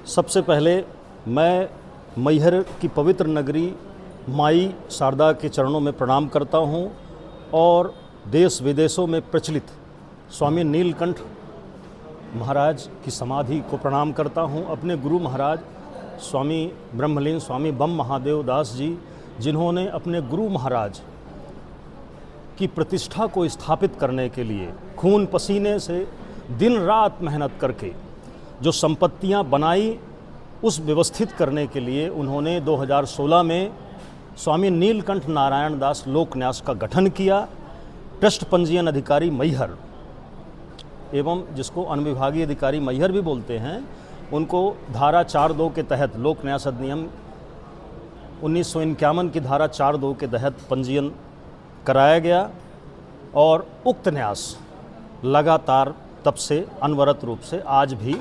सबसे पहले मैं मैहर की पवित्र नगरी माई शारदा के चरणों में प्रणाम करता हूँ और देश विदेशों में प्रचलित स्वामी नीलकंठ महाराज की समाधि को प्रणाम करता हूँ। अपने गुरु महाराज स्वामी ब्रह्मलीन स्वामी बम महादेव दास जी, जिन्होंने अपने गुरु महाराज की प्रतिष्ठा को स्थापित करने के लिए खून पसीने से दिन रात मेहनत करके जो संपत्तियां बनाई, उस व्यवस्थित करने के लिए उन्होंने 2016 में स्वामी नीलकंठ नारायण दास लोक न्यास का गठन किया। ट्रस्ट पंजीयन अधिकारी मैहर एवं जिसको अनुविभागीय अधिकारी मैहर भी बोलते हैं, उनको धारा 4(2) के तहत लोक न्यास अधिनियम 1951 की धारा 4(2) के तहत पंजीयन कराया गया और उक्त न्यास लगातार तब से अनवरत रूप से आज भी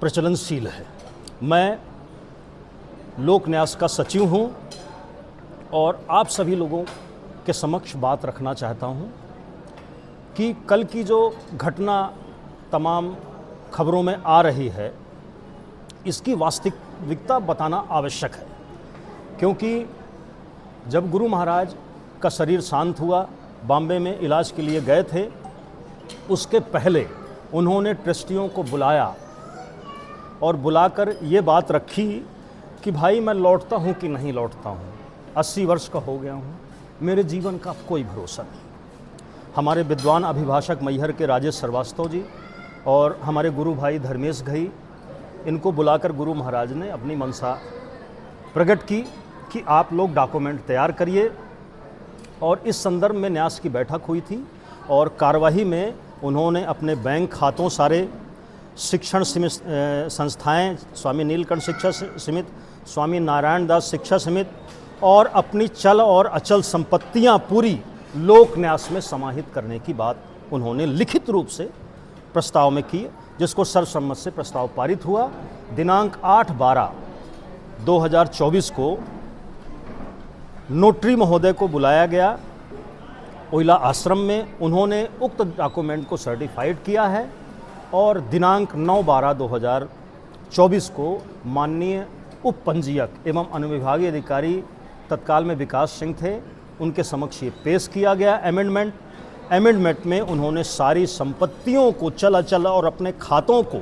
प्रचलनशील है। मैं लोक न्यास का सचिव हूँ और आप सभी लोगों के समक्ष बात रखना चाहता हूँ कि कल की जो घटना तमाम खबरों में आ रही है, इसकी वास्तविकता बताना आवश्यक है, क्योंकि जब गुरु महाराज का शरीर शांत हुआ, बॉम्बे में इलाज के लिए गए थे, उसके पहले उन्होंने ट्रस्टियों को बुलाया और बुलाकर ये बात रखी कि भाई मैं लौटता हूँ कि नहीं लौटता हूँ, 80 वर्ष का हो गया हूँ, मेरे जीवन का कोई भरोसा नहीं। हमारे विद्वान अभिभाषक मैहर के राजेश श्रीवास्तव जी और हमारे गुरु भाई धर्मेश घई, इनको बुलाकर गुरु महाराज ने अपनी मनसा प्रकट की कि आप लोग डॉक्यूमेंट तैयार करिए, और इस संदर्भ में न्यास की बैठक हुई थी और कार्यवाही में उन्होंने अपने बैंक खातों, सारे शिक्षण संस्थाएं, स्वामी नीलकंठ शिक्षा समिति, स्वामी नारायण दास शिक्षा समिति और अपनी चल और अचल संपत्तियां पूरी लोक न्यास में समाहित करने की बात उन्होंने लिखित रूप से प्रस्ताव में की, जिसको सर्वसम्मत से प्रस्ताव पारित हुआ। दिनांक 8/12/2024 को नोटरी महोदय को बुलाया गया ओइला आश्रम में। उन्होंने उक्त डॉक्यूमेंट को सर्टिफाइड किया है और दिनांक 9/12/2024 को माननीय उप पंजीयक एवं अनुविभागीय अधिकारी तत्काल में विकास सिंह थे, उनके समक्ष ये पेश किया गया अमेंडमेंट में उन्होंने सारी संपत्तियों को, चल अचल और अपने खातों को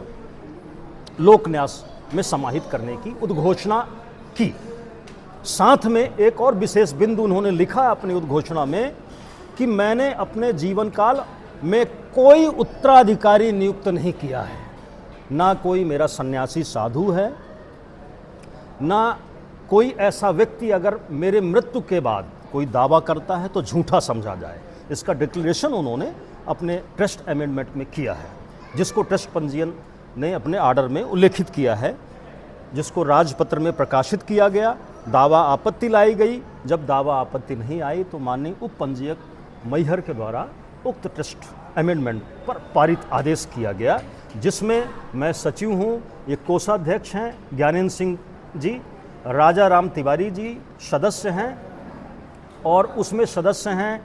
लोक न्यास में समाहित करने की उद्घोषणा की। साथ में एक और विशेष बिंदु उन्होंने लिखा अपनी उद्घोषणा में कि मैंने अपने जीवन काल में कोई उत्तराधिकारी नियुक्त नहीं किया है, ना कोई मेरा सन्यासी साधु है, ना कोई ऐसा व्यक्ति अगर मेरे मृत्यु के बाद कोई दावा करता है तो झूठा समझा जाए। इसका डिक्लेरेशन उन्होंने अपने ट्रस्ट अमेंडमेंट में किया है, जिसको ट्रस्ट पंजीयन ने अपने आर्डर में उल्लेखित किया है, जिसको राजपत्र में प्रकाशित किया गया। दावा आपत्ति लाई गई, जब दावा आपत्ति नहीं आई तो माननीय उप पंजीयक मैहर के द्वारा उक्त ट्रस्ट अमेंडमेंट पर पारित आदेश किया गया, जिसमें मैं सचिव हूँ। ये कोषाध्यक्ष हैं ज्ञानेन्द्र सिंह जी, राजा राम तिवारी जी सदस्य हैं और उसमें सदस्य हैं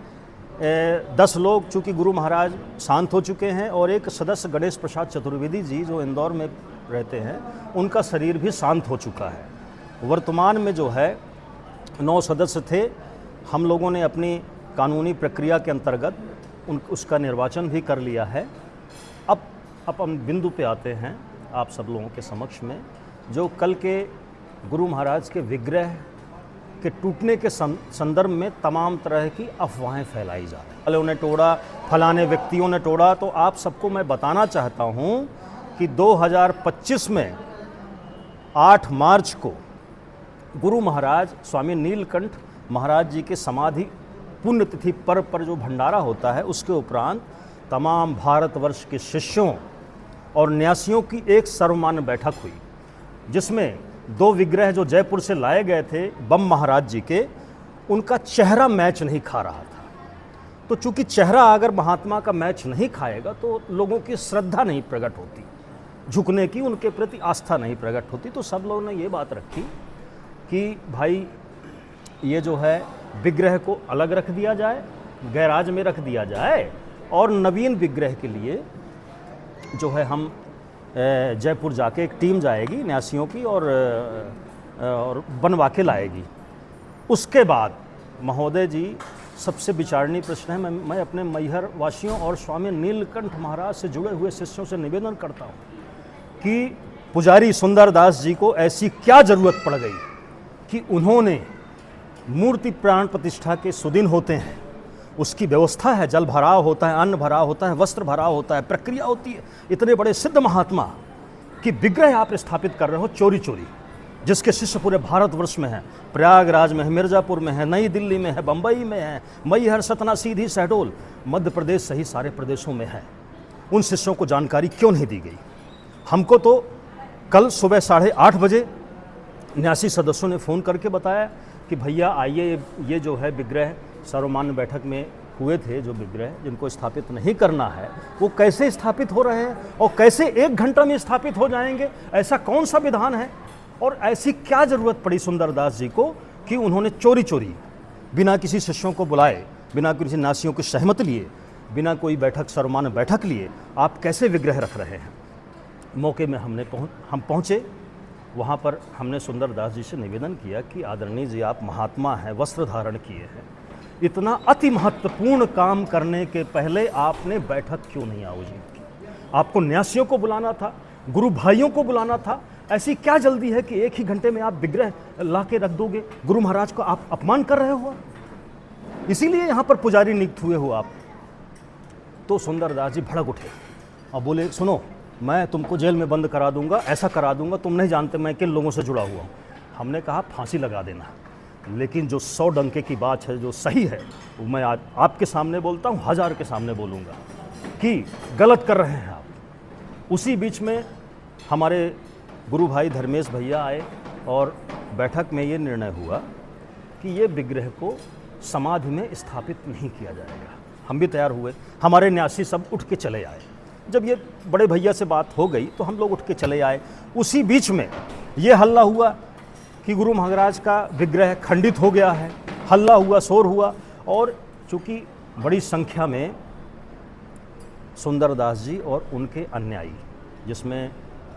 10 लोग, चूँकि गुरु महाराज शांत हो चुके हैं, और एक सदस्य गणेश प्रसाद चतुर्वेदी जी जो इंदौर में रहते हैं, उनका शरीर भी शांत हो चुका है। वर्तमान में जो है 9 सदस्य थे। हम लोगों ने अपनी कानूनी प्रक्रिया के अंतर्गत उसका निर्वाचन भी कर लिया है। अब हम बिंदु पे आते हैं आप सब लोगों के समक्ष में, जो कल के गुरु महाराज के विग्रह के टूटने के संदर्भ में तमाम तरह की अफवाहें फैलाई जा रही हैं। फलों ने तोड़ा, फलाने व्यक्तियों ने तोड़ा, तो आप सबको मैं बताना चाहता हूं कि 2025 में 8 मार्च को गुरु महाराज स्वामी नीलकंठ महाराज जी के समाधि पुण्यतिथि पर्व पर जो भंडारा होता है, उसके उपरांत तमाम भारतवर्ष के शिष्यों और न्यासियों की एक सर्वमान्य बैठक हुई, जिसमें 2 विग्रह जो जयपुर से लाए गए थे बम महाराज जी के, उनका चेहरा मैच नहीं खा रहा था। तो चूंकि चेहरा अगर महात्मा का मैच नहीं खाएगा तो लोगों की श्रद्धा नहीं प्रकट होती, झुकने की, उनके प्रति आस्था नहीं प्रकट होती। तो सब लोगों ने ये बात रखी कि भाई ये जो है विग्रह को अलग रख दिया जाए, गैराज में रख दिया जाए, और नवीन विग्रह के लिए जो है हम जयपुर जाके एक टीम जाएगी न्यासियों की और बनवा के लाएगी। उसके बाद महोदय जी, सबसे विचारणीय प्रश्न है, मैं अपने मैहर वासियों और स्वामी नीलकंठ महाराज से जुड़े हुए शिष्यों से निवेदन करता हूँ कि पुजारी सुंदरदास जी को ऐसी क्या ज़रूरत पड़ गई कि उन्होंने मूर्ति प्राण प्रतिष्ठा के सुदिन होते हैं, उसकी व्यवस्था है, जल भराव होता है, अन्न भराव होता है, वस्त्र भराव होता है, प्रक्रिया होती है, इतने बड़े सिद्ध महात्मा की विग्रह आप स्थापित कर रहे हो चोरी चोरी, जिसके शिष्य पूरे भारतवर्ष में हैं, प्रयागराज में है, मिर्ज़ापुर में है, नई दिल्ली में है, बम्बई में है, मैहर, सतना, सीधी, शहडोल, मध्य प्रदेश सही सारे प्रदेशों में है। उन शिष्यों को जानकारी क्यों नहीं दी गई? हमको तो कल सुबह 8:30 बजे 79 सदस्यों ने फ़ोन करके बताया कि भैया आइए, ये जो है विग्रह सर्वमान्य बैठक में हुए थे, जो विग्रह जिनको स्थापित नहीं करना है वो कैसे स्थापित हो रहे हैं और कैसे 1 घंटा में स्थापित हो जाएंगे, ऐसा कौन सा विधान है और ऐसी क्या ज़रूरत पड़ी सुंदरदास जी को कि उन्होंने चोरी चोरी बिना किसी शिष्यों को बुलाए, बिना किसी नासियों की सहमति लिए, बिना कोई बैठक सर्वमान्य बैठक लिए आप कैसे विग्रह रख रहे हैं? मौके में हम पहुँचे, वहाँ पर हमने सुंदरदास जी से निवेदन किया कि आदरणीय जी, आप महात्मा हैं, वस्त्र धारण किए हैं, इतना अति महत्वपूर्ण काम करने के पहले आपने बैठक क्यों नहीं आयोजित की? आपको न्यासियों को बुलाना था, गुरु भाइयों को बुलाना था, ऐसी क्या जल्दी है कि 1 ही घंटे में आप विग्रह ला के रख दोगे? गुरु महाराज को आप अपमान कर रहे हो, इसीलिए यहाँ पर पुजारी नियुक्त हुए हो आप। तो सुंदरदास जी भड़क उठे और बोले, सुनो, मैं तुमको जेल में बंद करा दूंगा, ऐसा करा दूंगा, तुम नहीं जानते मैं किन लोगों से जुड़ा हुआ हूँ। हमने कहा फांसी लगा देना, लेकिन जो 100 डंके की बात है, जो सही है, वो मैं आज आपके सामने बोलता हूँ, 1000 के सामने बोलूँगा कि गलत कर रहे हैं आप। उसी बीच में हमारे गुरु भाई धर्मेश भैया आए और बैठक में ये निर्णय हुआ कि ये विग्रह को समाधि में स्थापित नहीं किया जाएगा। हम भी तैयार हुए, हमारे न्यासी सब उठ के चले आए। जब ये बड़े भैया से बात हो गई तो हम लोग उठ के चले आए। उसी बीच में ये हल्ला हुआ कि गुरु महाराज का विग्रह खंडित हो गया है, हल्ला हुआ, शोर हुआ, और चूँकि बड़ी संख्या में सुंदरदास जी और उनके अनुयायी, जिसमें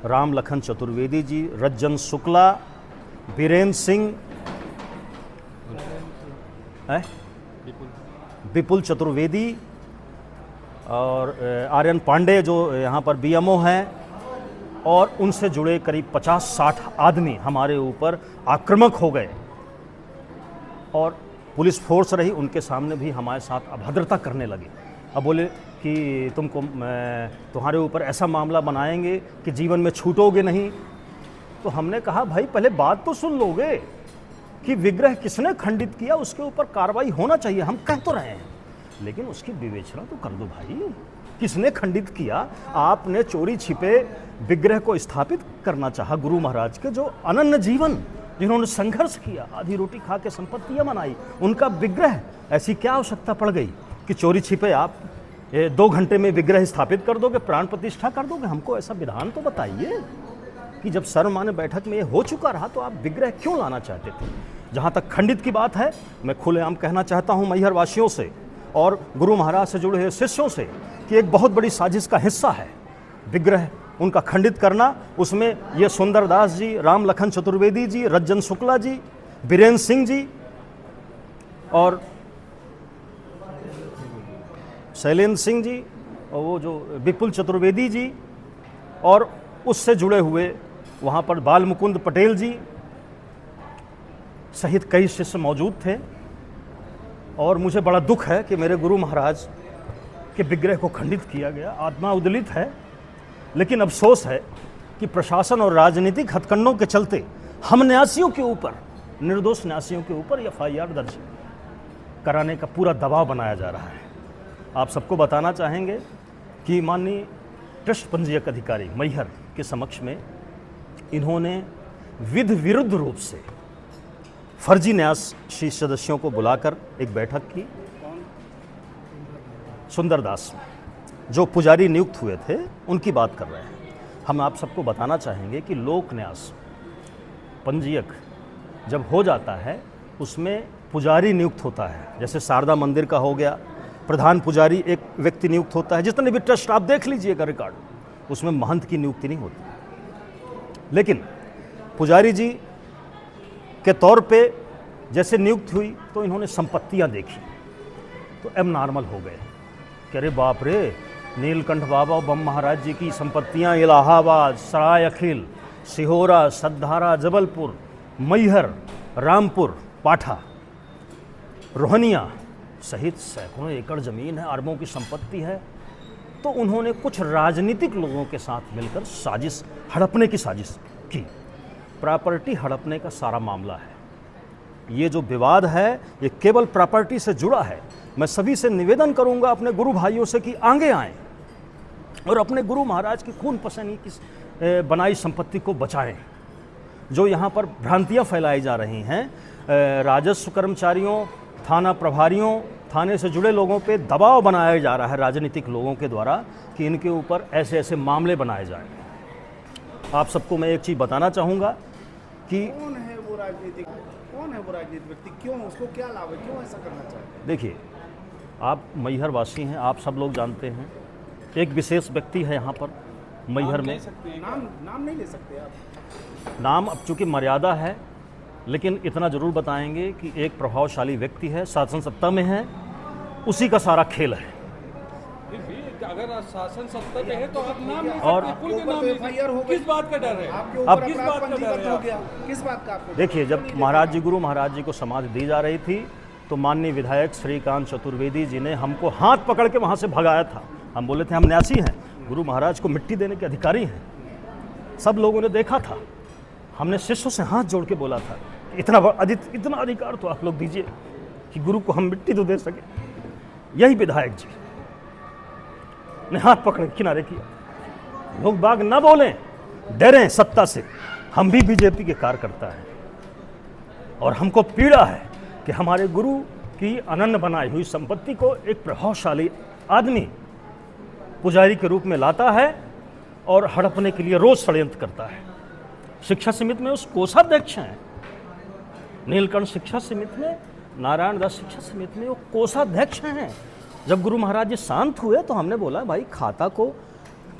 राम लखन चतुर्वेदी जी, रज्जन शुक्ला, बीरेंद्र सिंह, विपुल चतुर्वेदी और आर्यन पांडे जो यहाँ पर बीएमओ हैं, और उनसे जुड़े करीब 50-60 आदमी हमारे ऊपर आक्रामक हो गए और पुलिस फोर्स रही, उनके सामने भी हमारे साथ अभद्रता करने लगे। अब बोले कि तुमको तुम्हारे ऊपर ऐसा मामला बनाएंगे कि जीवन में छूटोगे नहीं। तो हमने कहा, भाई पहले बात तो सुन लोगे कि विग्रह किसने खंडित किया, उसके ऊपर कार्रवाई होना चाहिए। हम कह तो रहे हैं, लेकिन उसकी विवेचना तो कर दो भाई, किसने खंडित किया? आपने चोरी छिपे विग्रह को स्थापित करना चाहा गुरु महाराज के, जो अनन्य जीवन, जिन्होंने संघर्ष किया, आधी रोटी खा के संपत्तियां बनाई, उनका विग्रह, ऐसी क्या आवश्यकता पड़ गई कि चोरी छिपे आप 2 घंटे में विग्रह स्थापित कर दोगे, प्राण प्रतिष्ठा कर दोगे? हमको ऐसा विधान तो बताइए कि जब सर्वमान्य बैठक में ये हो चुका रहा तो आप विग्रह क्यों लाना चाहते थे? जहाँ तक खंडित की बात है, मैं खुलेआम कहना चाहता हूँ मैहर वासियों से और गुरु महाराज से जुड़े हुए शिष्यों से कि एक बहुत बड़ी साजिश का हिस्सा है विग्रह उनका खंडित करना। उसमें ये सुंदरदास जी, राम लखन चतुर्वेदी जी, रज्जन शुक्ला जी, बीरेंद्र सिंह जी और शैलेंद्र सिंह जी, और वो जो विपुल चतुर्वेदी जी, और उससे जुड़े हुए वहाँ पर बाल मुकुंद पटेल जी सहित कई शिष्य मौजूद थे। और मुझे बड़ा दुख है कि मेरे गुरु महाराज के विग्रह को खंडित किया गया, आत्मा उद्वेलित है। लेकिन अफसोस है कि प्रशासन और राजनीतिक हथकंडों के चलते हम न्यासियों के ऊपर, निर्दोष न्यासियों के ऊपर FIR दर्ज कराने का पूरा दबाव बनाया जा रहा है। आप सबको बताना चाहेंगे कि माननीय ट्रस्ट पंजीयक अधिकारी मैहर के समक्ष में इन्होंने विधि विरुद्ध रूप से फर्जी न्यासी सदस्यों को बुलाकर एक बैठक की। सुंदरदास जो पुजारी नियुक्त हुए थे उनकी बात कर रहे हैं। हम आप सबको बताना चाहेंगे कि लोक न्यास पंजीयक जब हो जाता है उसमें पुजारी नियुक्त होता है। जैसे शारदा मंदिर का हो गया, प्रधान पुजारी एक व्यक्ति नियुक्त होता है। जितने भी ट्रस्ट आप देख लीजिएगा रिकॉर्ड, उसमें महंत की नियुक्ति नहीं होती। लेकिन पुजारी जी के तौर पे जैसे नियुक्त हुई तो इन्होंने संपत्तियां देखी तो एब नॉर्मल हो गए कि अरे बाप रे, नीलकंठ बाबा और बम महाराज जी की संपत्तियां इलाहाबाद, सराय अखिल, सिहोरा, सद्धारा, जबलपुर, मैहर, रामपुर, पाठा, रोहनिया सहित सैकड़ों एकड़ ज़मीन है, अरबों की संपत्ति है। तो उन्होंने कुछ राजनीतिक लोगों के साथ मिलकर साजिश, हड़पने की साजिश की। प्रॉपर्टी हड़पने का सारा मामला है। ये जो विवाद है ये केवल प्रॉपर्टी से जुड़ा है। मैं सभी से निवेदन करूंगा अपने गुरु भाइयों से कि आगे आएं और अपने गुरु महाराज की खून पसीने की बनाई संपत्ति को बचाएं। जो यहाँ पर भ्रांतियाँ फैलाई जा रही हैं, राजस्व कर्मचारियों, थाना प्रभारियों, थाने से जुड़े लोगों पे दबाव बनाया जा रहा है राजनीतिक लोगों के द्वारा कि इनके ऊपर ऐसे ऐसे मामले बनाए जाएं। आप सबको मैं एक चीज़ बताना चाहूँगा कि कौन है वो राजनीतिक व्यक्ति, क्यों, उसको क्या लाभ है, क्यों ऐसा करना चाहते हैं? देखिए, आप मैहर वासी हैं, आप सब लोग जानते हैं, एक विशेष व्यक्ति है यहाँ पर मैहर में। नाम नहीं ले सकते आप? नाम अब चूँकि मर्यादा है, लेकिन इतना ज़रूर बताएंगे कि एक प्रभावशाली व्यक्ति है, शासन सत्ता में है, उसी का सारा खेल है। अगर शासन सत्ता में है तो आप नाम नहीं और सकते, कुल के नाम नहीं सकते। किस बात का डर है? आपके अब ऊपर किस अपराध बात का डर पंजीबद्ध है? हो गया, किस बात का आपको? देखिए, जब महाराज जी, गुरु महाराज जी को समाधि दी जा रही थी तो माननीय विधायक श्रीकांत चतुर्वेदी जी ने हमको हाथ पकड़ के वहाँ से भगाया था। हम बोले थे हम न्यासी हैं, गुरु महाराज को मिट्टी देने के अधिकारी हैं। सब लोगों ने देखा था, हमने शिष्यों से हाथ जोड़ के बोला था इतना अधिकार तो आप लोग दीजिए कि गुरु को हम मिट्टी तो दे सके। यही विधायक जी ने हाथ पकड़ किनारे किया। लोग बाग ना बोलें, डरें सत्ता से। हम भी बीजेपी के कार्यकर्ता हैं और हमको पीड़ा है कि हमारे गुरु की अनन्य बनाई हुई संपत्ति को एक प्रभावशाली आदमी पुजारी के रूप में लाता है और हड़पने के लिए रोज षड्यंत्र करता है। शिक्षा समिति में उस कोषाध्यक्ष हैं, नीलकंठ शिक्षा समिति में, नारायण दास शिक्षा समिति में वो कोषाध्यक्ष हैं। जब गुरु महाराज जी शांत हुए तो हमने बोला भाई खाता को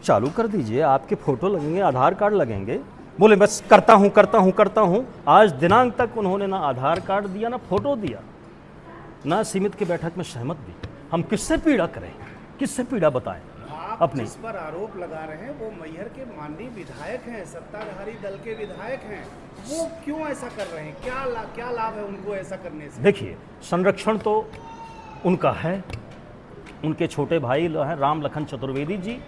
चालू कर दीजिए, आपके फोटो लगेंगे, आधार कार्ड लगेंगे। बोले बस करता हूँ। आज दिनांक तक उन्होंने ना आधार कार्ड दिया, ना फोटो दिया, ना समिति की बैठक में सहमत दी। हम किससे पीड़ा करें, किससे पीड़ा बताएं? आप अपनी जिस पर आरोप लगा रहे हैं वो मैहर के माननीय विधायक हैं, सत्ताधारी दल के विधायक हैं, वो क्यों ऐसा कर रहे हैं? क्या लाभ है उनको ऐसा करने से? देखिए, संरक्षण तो उनका है, उनके छोटे भाई हैं राम लखन चतुर्वेदी जी,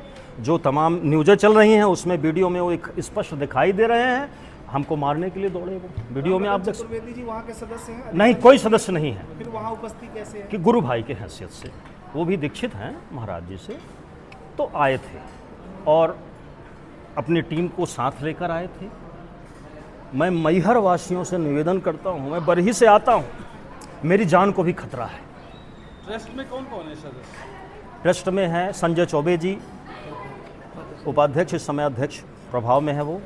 जो तमाम न्यूज़ें चल रही हैं उसमें वीडियो में वो एक स्पष्ट दिखाई दे रहे हैं, हमको मारने के लिए दौड़े। वो वीडियो में आप देख, चतुर्वेदी जी वहाँ के सदस्य हैं? नहीं, कोई सदस्य नहीं है, फिर वहाँ उपस्थित कैसे है? कि गुरु भाई के हैसियत से वो भी दीक्षित हैं महाराज जी से, तो आए थे और अपनी टीम को साथ लेकर आए थे। मैं मैहर वासियों से निवेदन करता हूँ, मैं बरही से आता हूँ, मेरी जान को भी खतरा है। ट्रस्ट में कौन कौन है सदस्य? ट्रस्ट में हैं संजय चौबे जी, उपाध्यक्ष, इस समय अध्यक्ष प्रभाव में है वो,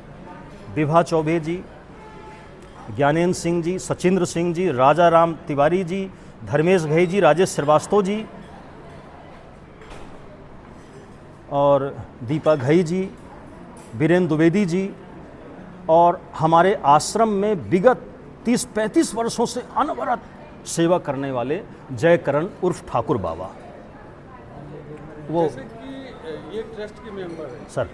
विभा चौबे जी, ज्ञानेन्द्र सिंह जी, सचिंद्र सिंह जी, राजा राम तिवारी जी, धर्मेश घई जी, राजेश श्रीवास्तव जी और दीपा घई जी, बीरेन्द्र द्विवेदी जी, और हमारे आश्रम में विगत 30-35 वर्षों से अनवरत सेवा करने वाले जयकरण उर्फ ठाकुर बाबा। वो जैसे कि ये ट्रस्ट के मेंबर है सर,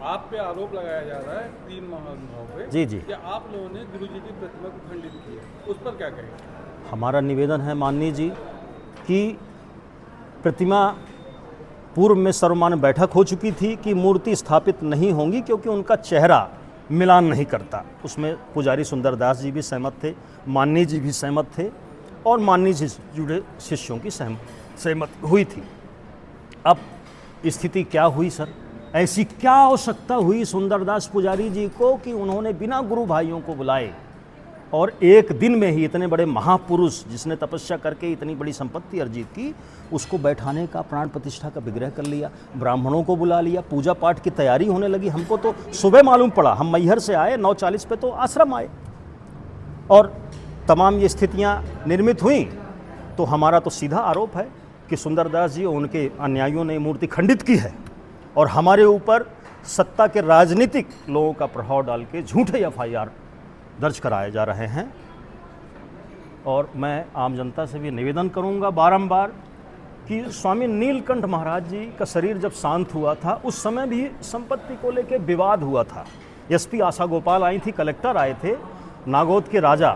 आप पे आरोप लगाया जा रहा है 3 महानुभाव पे जी जी, कि आप लोगों ने गुरुजी की प्रतिमा को खंडित किया, उस पर क्या कहेंगे? हमारा निवेदन है माननीय जी कि प्रतिमा पूर्व में सर्वमान्य बैठक हो चुकी थी कि मूर्ति स्थापित नहीं होंगी क्योंकि उनका चेहरा मिलान नहीं करता। उसमें पुजारी सुंदरदास जी भी सहमत थे, माननीय जी भी सहमत थे और माननीय जी से जुड़े शिष्यों की सहमत हुई थी। अब स्थिति क्या हुई सर? ऐसी क्या आवश्यकता हुई सुंदरदास पुजारी जी को कि उन्होंने बिना गुरु भाइयों को बुलाए और एक दिन में ही इतने बड़े महापुरुष जिसने तपस्या करके इतनी बड़ी संपत्ति अर्जित की, उसको बैठाने का, प्राण प्रतिष्ठा का विग्रह कर लिया, ब्राह्मणों को बुला लिया, पूजा पाठ की तैयारी होने लगी। हमको तो सुबह मालूम पड़ा, हम मैहर से आए 9:40 पे तो आश्रम आए और तमाम ये स्थितियाँ निर्मित हुई। तो हमारा तो सीधा आरोप है कि सुंदरदास जी और उनके अनुयायियों ने मूर्ति खंडित की है और हमारे ऊपर सत्ता के राजनीतिक लोगों का प्रभाव डाल के झूठे एफआईआर दर्ज कराए जा रहे हैं। और मैं आम जनता से भी निवेदन करूंगा बारंबार कि स्वामी नीलकंठ महाराज जी का शरीर जब शांत हुआ था उस समय भी संपत्ति को लेकर विवाद हुआ था। एसपी आशा गोपाल आई थी, कलेक्टर आए थे, नागौद के राजा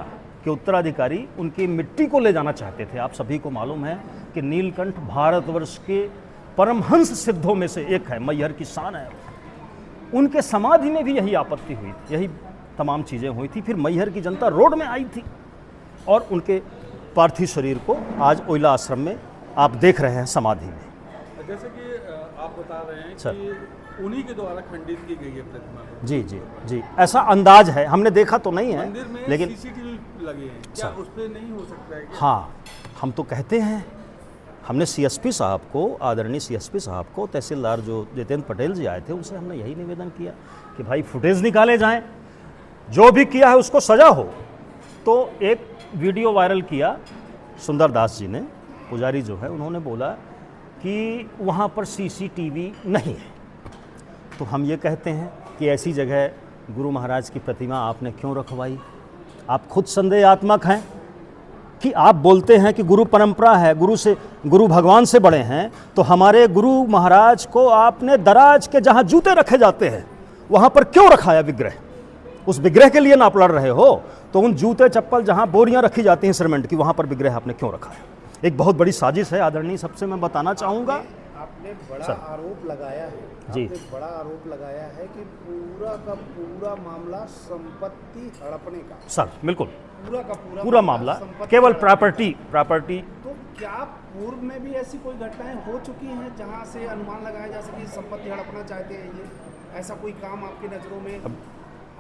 के उत्तराधिकारी उनकी मिट्टी को ले जाना चाहते थे। आप सभी को मालूम है कि नीलकंठ भारतवर्ष के परमहंस सिद्धों में से एक है, मैहर की शान है। उनके समाधि में भी यही आपत्ति हुई थी, यही तमाम चीज़ें हुई थी। फिर मैहर की जनता रोड में आई थी और उनके पार्थिव शरीर को आज ओइला आश्रम में आप देख रहे हैं समाधि में। जैसे कि आप बता रहे हैं सर। कि उन्हीं के द्वारा खंडित की गई है प्रतिमा। जी जी जी, ऐसा अंदाज है, हमने देखा तो नहीं है, मंदिर में लेकिन सीसीटीवी लगे हैं, क्या सर। उस पर नहीं हो सकता है? हाँ, हम तो कहते हैं, हमने सीएसपी साहब को, आदरणीय सीएसपी साहब को, तहसीलदार जो जितेंद्र पटेल जी आए थे, उनसे हमने यही निवेदन किया कि भाई फुटेज निकाले जाएं, जो भी किया है उसको सजा हो। तो एक वीडियो वायरल किया सुंदरदास जी ने, पुजारी जो है, उन्होंने बोला कि वहाँ पर सीसीटीवी नहीं है। तो हम ये कहते हैं कि ऐसी जगह गुरु महाराज की प्रतिमा आपने क्यों रखवाई? आप खुद संदेहात्मक हैं कि आप बोलते हैं कि गुरु परंपरा है, गुरु भगवान से बड़े हैं, तो हमारे गुरु महाराज को आपने दराज के जहाँ जूते रखे जाते हैं वहाँ पर क्यों रखाया विग्रह? उस विग्रह के लिए ना आप लड़ रहे हो, तो उन जूते चप्पल जहाँ बोरियाँ रखी जाती हैं सीमेंट की, वहाँ पर विग्रह आपने क्यों रखा है? एक बहुत बड़ी साजिश है आदरणीय, सबसे मैं बताना चाहूँगा। आपने बड़ा सर। आरोप लगाया है, जी। आपने बड़ा आरोप लगाया है कि पूरा का पूरा मामला संपत्ति हड़पने का। सर बिल्कुल, पूरा का पूरा मामला संपत्ति केवल हड़पने प्रॉपर्टी। तो क्या पूर्व में भी ऐसी कोई घटनाएं हो चुकी हैं जहां से अनुमान लगाया जा सके संपत्ति हड़पना चाहते हैं ये? ऐसा कोई काम आपकी नज़रों में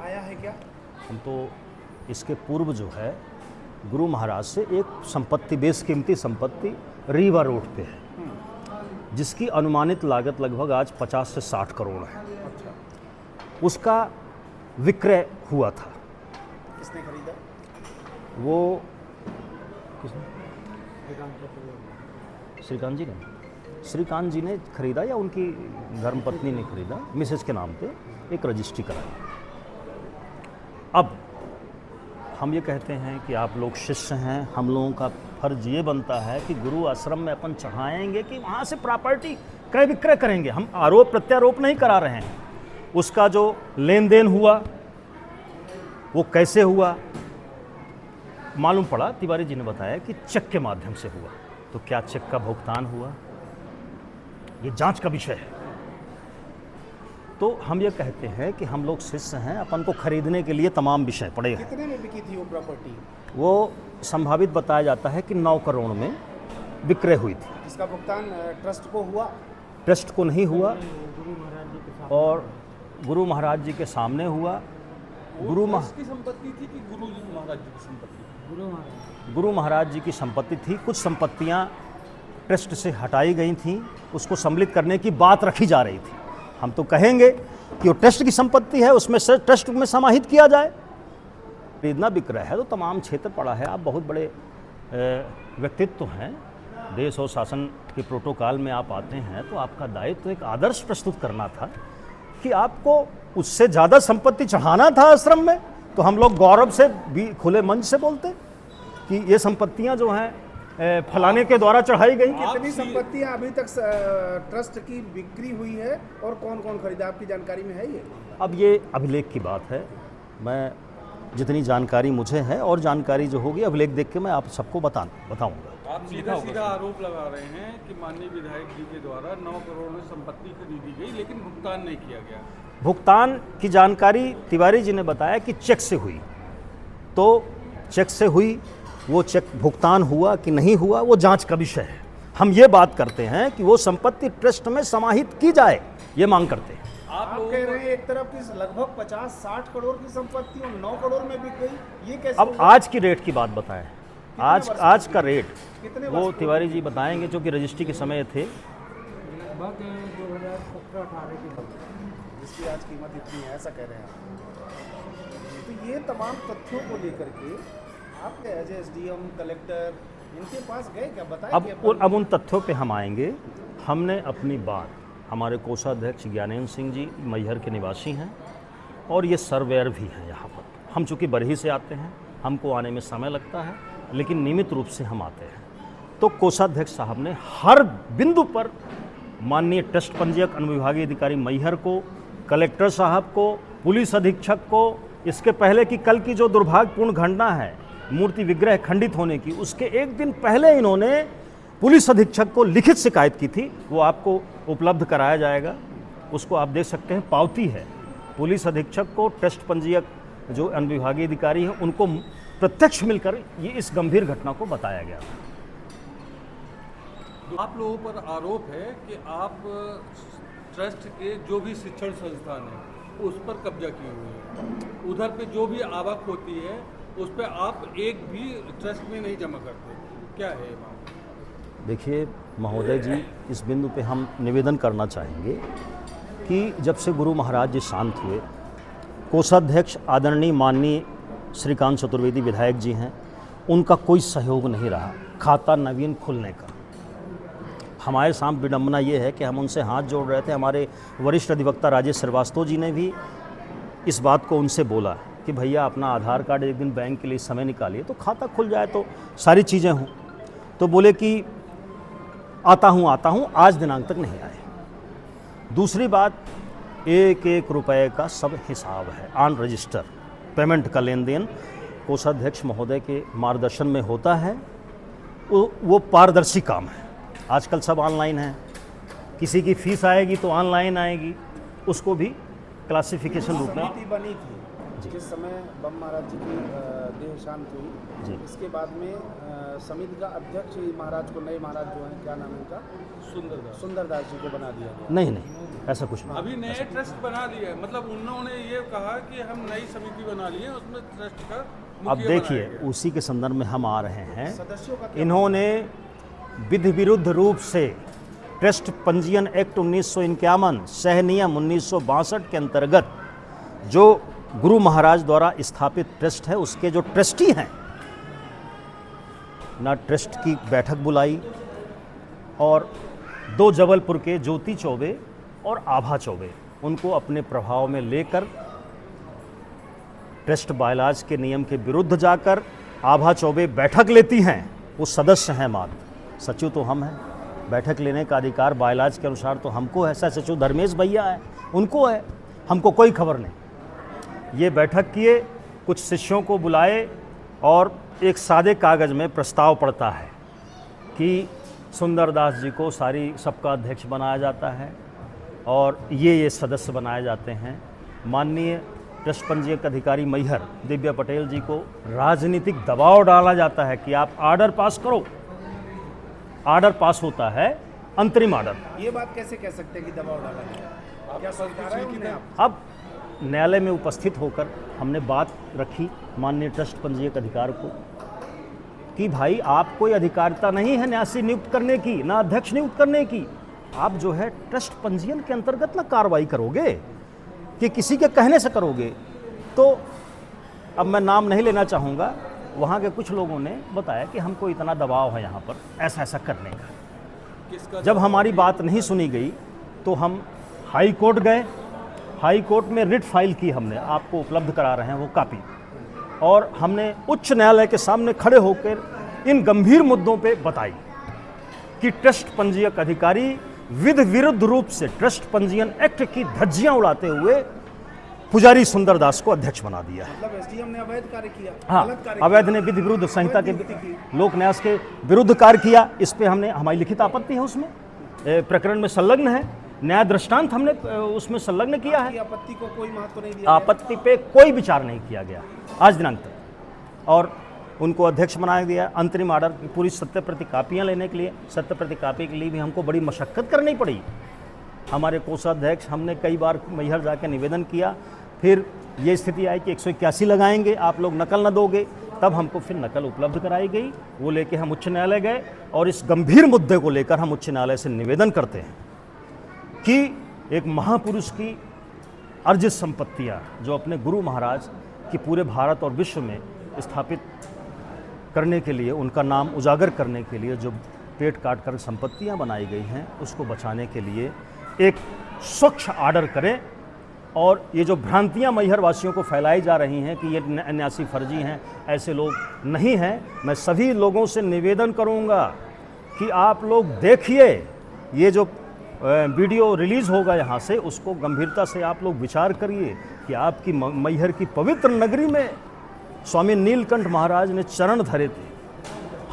आया है क्या? हम तो इसके पूर्व जो है गुरु महाराज से एक संपत्ति, बेशकीमती संपत्ति रीवा रोड पे है, जिसकी अनुमानित लागत लगभग आज 50 से 60 करोड़ है। उसका विक्रय हुआ था। किसने खरीदा? वो श्रीकांत जी ने खरीदा या उनकी धर्मपत्नी ने खरीदा, मिसेज के नाम पे एक रजिस्ट्री कराई। अब हम ये कहते हैं कि आप लोग शिष्य हैं, हम लोगों का फर्ज ये बनता है कि गुरु आश्रम में अपन चढ़ाएंगे कि वहाँ से प्रॉपर्टी क्रय विक्रय करेंगे। हम आरोप प्रत्यारोप नहीं करा रहे हैं। उसका जो लेन देन हुआ वो कैसे हुआ मालूम पड़ा, तिवारी जी ने बताया कि चेक के माध्यम से हुआ। तो क्या चेक का भुगतान हुआ, ये जांच का विषय है। तो हम ये कहते हैं कि हम लोग शिष्य हैं, अपन को खरीदने के लिए तमाम विषय पड़े हैं। कितने में बिकी थी वो प्रॉपर्टी? वो संभावित बताया जाता है कि 9 करोड़ में विक्रय हुई थी। इसका भुगतान ट्रस्ट को हुआ? ट्रस्ट को नहीं हुआ और गुरु महाराज जी के सामने हुआ। गुरु की संपत्ति थी कि गुरु महाराज जी की संपत्ति? गुरु महाराज जी की संपत्ति थी। कुछ संपत्तियां ट्रस्ट से हटाई गई थीं, उसको सम्मिलित करने की बात रखी जा रही थी। हम तो कहेंगे कि वो ट्रस्ट की संपत्ति है, उसमें से ट्रस्ट में समाहित किया जाए। खरीदना बिक रहा है तो तमाम क्षेत्र पड़ा है। आप बहुत बड़े व्यक्तित्व हैं, देश और शासन के प्रोटोकॉल में आप आते हैं, तो आपका दायित्व एक आदर्श प्रस्तुत करना था कि आपको उससे ज़्यादा संपत्ति चढ़ाना था आश्रम में। तो हम लोग गौरव से भी खुले मंच से बोलते कि ये संपत्तियां जो हैं फलाने के द्वारा चढ़ाई गई। कितनी संपत्तियां अभी तक ट्रस्ट की बिक्री हुई है और कौन कौन खरीदा, आपकी जानकारी में है ये? अब ये अभिलेख की बात है, मैं जितनी जानकारी मुझे है और जानकारी जो होगी अभिलेख देख के मैं आप सबको बताऊंगा। आप सीधा आरोप लगा रहे हैं कि माननीय विधायक जी के द्वारा 9 करोड़ में संपत्ति खरीदी गई लेकिन भुगतान नहीं किया गया। भुगतान की जानकारी तिवारी जी ने बताया कि चेक से हुई, तो चेक से हुई, वो चेक भुगतान हुआ कि नहीं हुआ वो जांच का विषय है। हम ये बात करते हैं कि वो संपत्ति ट्रस्ट में समाहित की जाए, ये मांग करते हैं। आप कह रहे हैं एक तरफ की लगभग 50-60 करोड़ की संपत्ति और 9 करोड़ में बिक गई, ये कैसे? अब आज की रेट की बात बताएं, आज का रेट कितने वो तिवारी जी बताएंगे, जो कि रजिस्ट्री के समय थे। लगभग 2017-18 की, जिसकी आज कीमत इतनी है, ऐसा कह रहे हैं आप। तो ये तमाम तथ्यों को लेकर के आप एज एसडीएम, कलेक्टर, इनके पास गए क्या? बताइए। अब उन तथ्यों पे हम आएंगे। हमने अपनी बात हमारे कोषाध्यक्ष ज्ञानेंद्र सिंह जी मैहर के निवासी हैं और ये सर्वेयर भी हैं यहाँ पर। हम चूँकि बरही से आते हैं, हमको आने में समय लगता है, लेकिन नियमित रूप से हम आते हैं। तो कोषाध्यक्ष साहब ने हर बिंदु पर माननीय ट्रस्ट पंजीयक अनुविभागीय अधिकारी मैहर को, कलेक्टर साहब को, पुलिस अधीक्षक को, इसके पहले कि कल की जो दुर्भाग्यपूर्ण घटना है मूर्ति विग्रह खंडित होने की, उसके एक दिन पहले इन्होंने पुलिस अधीक्षक को लिखित शिकायत की थी। वो आपको उपलब्ध कराया जाएगा, उसको आप देख सकते हैं, पावती है। पुलिस अधीक्षक को ट्रस्ट पंजीयक जो अनुविभागीय अधिकारी हैं उनको प्रत्यक्ष मिलकर ये इस गंभीर घटना को बताया गया। आप लोगों पर आरोप है कि आप ट्रस्ट के जो भी शिक्षण संस्थान है उस पर कब्जा किए हुए हैं, उधर पे जो भी आवक होती है उस पर आप एक भी ट्रस्ट में नहीं जमा करते, क्या है ये मामला? देखिए महोदय जी, इस बिंदु पे हम निवेदन करना चाहेंगे कि जब से गुरु महाराज जी शांत हुए, कोषाध्यक्ष आदरणीय माननीय श्रीकांत चतुर्वेदी विधायक जी हैं, उनका कोई सहयोग नहीं रहा खाता नवीन खुलने का। हमारे सामने विडंबना ये है कि हम उनसे हाथ जोड़ रहे थे। हमारे वरिष्ठ अधिवक्ता राजेश श्रीवास्तव जी ने भी इस बात को उनसे बोला कि भैया अपना आधार कार्ड एक दिन बैंक के लिए समय निकालिए तो खाता खुल जाए तो सारी चीज़ें हों। तो बोले कि आता हूँ, आज दिनांक तक नहीं आए। दूसरी बात, एक एक रुपए का सब हिसाब है, ऑन रजिस्टर पेमेंट का लेन देन कोषाध्यक्ष महोदय के मार्गदर्शन में होता है। वो पारदर्शी काम है। आजकल सब ऑनलाइन है, किसी की फीस आएगी तो ऑनलाइन आएगी, उसको भी क्लासिफिकेशन रूप में समिति बनी थी जिस समय बम महाराज जी की देह शांत हुई जी। इसके बाद में समिति का अध्यक्ष महाराज को, नए महाराज जो हैं, क्या नाम है उनका, सुंदरदास जी को बना दिया गया। नहीं, ऐसा कुछ नहीं। अभी नए ट्रस्ट बना दिया है, मतलब उन्होंने ये कहा कि हम नई समिति बना लिए, उसमें ट्रस्ट का अब मुखिया देखिए, बनाया गया। उसी के संदर्भ में हम आ रहे हैं। सदस्यों का क्या इन्होंने विधि विरुद्ध रूप से ट्रस्ट पंजीयन एक्ट 1951 सह नियम 1962 के अंतर्गत जो गुरु महाराज द्वारा स्थापित ट्रस्ट है, उसके जो ट्रस्टी हैं, ना ट्रस्ट की बैठक बुलाई और 2 जबलपुर के ज्योति चौबे और आभा चौबे उनको अपने प्रभाव में लेकर ट्रस्ट बायलाज के नियम के विरुद्ध जाकर आभा चौबे बैठक लेती हैं। वो सदस्य हैं मात्र, सचिव तो हम हैं। बैठक लेने का अधिकार बायलाज के अनुसार तो हमको है, सचिव धर्मेश भैया है, उनको है, हमको कोई खबर नहीं। ये बैठक किए, कुछ शिष्यों को बुलाए और एक सादे कागज़ में प्रस्ताव पड़ता है कि सुंदरदास जी को सारी सबका अध्यक्ष बनाया जाता है और ये सदस्य बनाए जाते हैं। माननीय ट्रस्ट पंजीयक अधिकारी मैहर दिव्या पटेल जी को राजनीतिक दबाव डाला जाता है कि आप आर्डर पास करो। आर्डर पास होता है, अंतरिम आर्डर। ये बात कैसे कह सकते हैं कि दबाव डाला गया? क्या स्वीकार है उन्होंने? अब न्यायालय में उपस्थित होकर हमने बात रखी माननीय ट्रस्ट पंजीयक अधिकार को कि भाई आप कोई अधिकारिता नहीं है न्यासी नियुक्त करने की, ना अध्यक्ष नियुक्त करने की। आप जो है ट्रस्ट पंजीयन के अंतर्गत ना कार्रवाई करोगे कि किसी के कहने से करोगे। तो अब मैं नाम नहीं लेना चाहूँगा, वहाँ के कुछ लोगों ने बताया कि हमको इतना दबाव है यहाँ पर ऐसा ऐसा करने का। किसका? जब हमारी बात नहीं सुनी गई तो हम हाई कोर्ट गए। हाई कोर्ट में रिट फाइल की हमने, आपको उपलब्ध करा रहे हैं वो कॉपी, और हमने उच्च न्यायालय के सामने खड़े होकर इन गंभीर मुद्दों पे बताई कि ट्रस्ट पंजीयक अधिकारी विधि विरुद्ध रूप से ट्रस्ट पंजीयन एक्ट की धज्जियां उड़ाते हुए पुजारी सुंदरदास को अध्यक्ष बना दिया है। मतलब एसडीएम ने अवैध कार्य किया, हाँ, गलत कार्य अवैध किया। ने विधि विरुद्ध संहिता के अवैध नियुक्ति की। लोक न्यास के विरुद्ध कार्य किया। इस पे हमने, हमारी लिखित आपत्ति है उसमें, प्रकरण में संलग्न है, न्याय दृष्टांत हमने उसमें संलग्न किया है। की आपत्ति को कोई महत्व नहीं दिया आपत्ति पे कोई विचार नहीं किया गया आज दिनांक तक, और उनको अध्यक्ष बनाया गया। अंतरिम आर्डर की पूरी सत्य प्रति कापियाँ लेने के लिए, सत्य प्रति कापी के लिए भी हमको बड़ी मशक्कत करनी पड़ी। हमारे कोषाध्यक्ष, हमने कई बार मैहर जाके निवेदन किया, फिर ये स्थिति आई कि 181 लगाएंगे, आप लोग नकल न दोगे, तब हमको फिर नकल उपलब्ध कराई गई। वो लेके हम उच्च न्यायालय गए और इस गंभीर मुद्दे को लेकर हम उच्च न्यायालय से निवेदन करते हैं कि एक महापुरुष की अर्जित संपत्तियाँ जो अपने गुरु महाराज की पूरे भारत और विश्व में स्थापित करने के लिए, उनका नाम उजागर करने के लिए जो पेट काट कर संपत्तियाँ बनाई गई हैं, उसको बचाने के लिए एक स्वच्छ आर्डर करें और ये जो भ्रांतियां मैहर वासियों को फैलाई जा रही हैं कि ये न्यासी फर्जी हैं, ऐसे लोग नहीं हैं। मैं सभी लोगों से निवेदन करूंगा कि आप लोग देखिए, ये जो वीडियो रिलीज़ होगा यहाँ से, उसको गंभीरता से आप लोग विचार करिए कि आपकी मैहर की पवित्र नगरी में स्वामी नीलकंठ महाराज ने चरण धरे थे।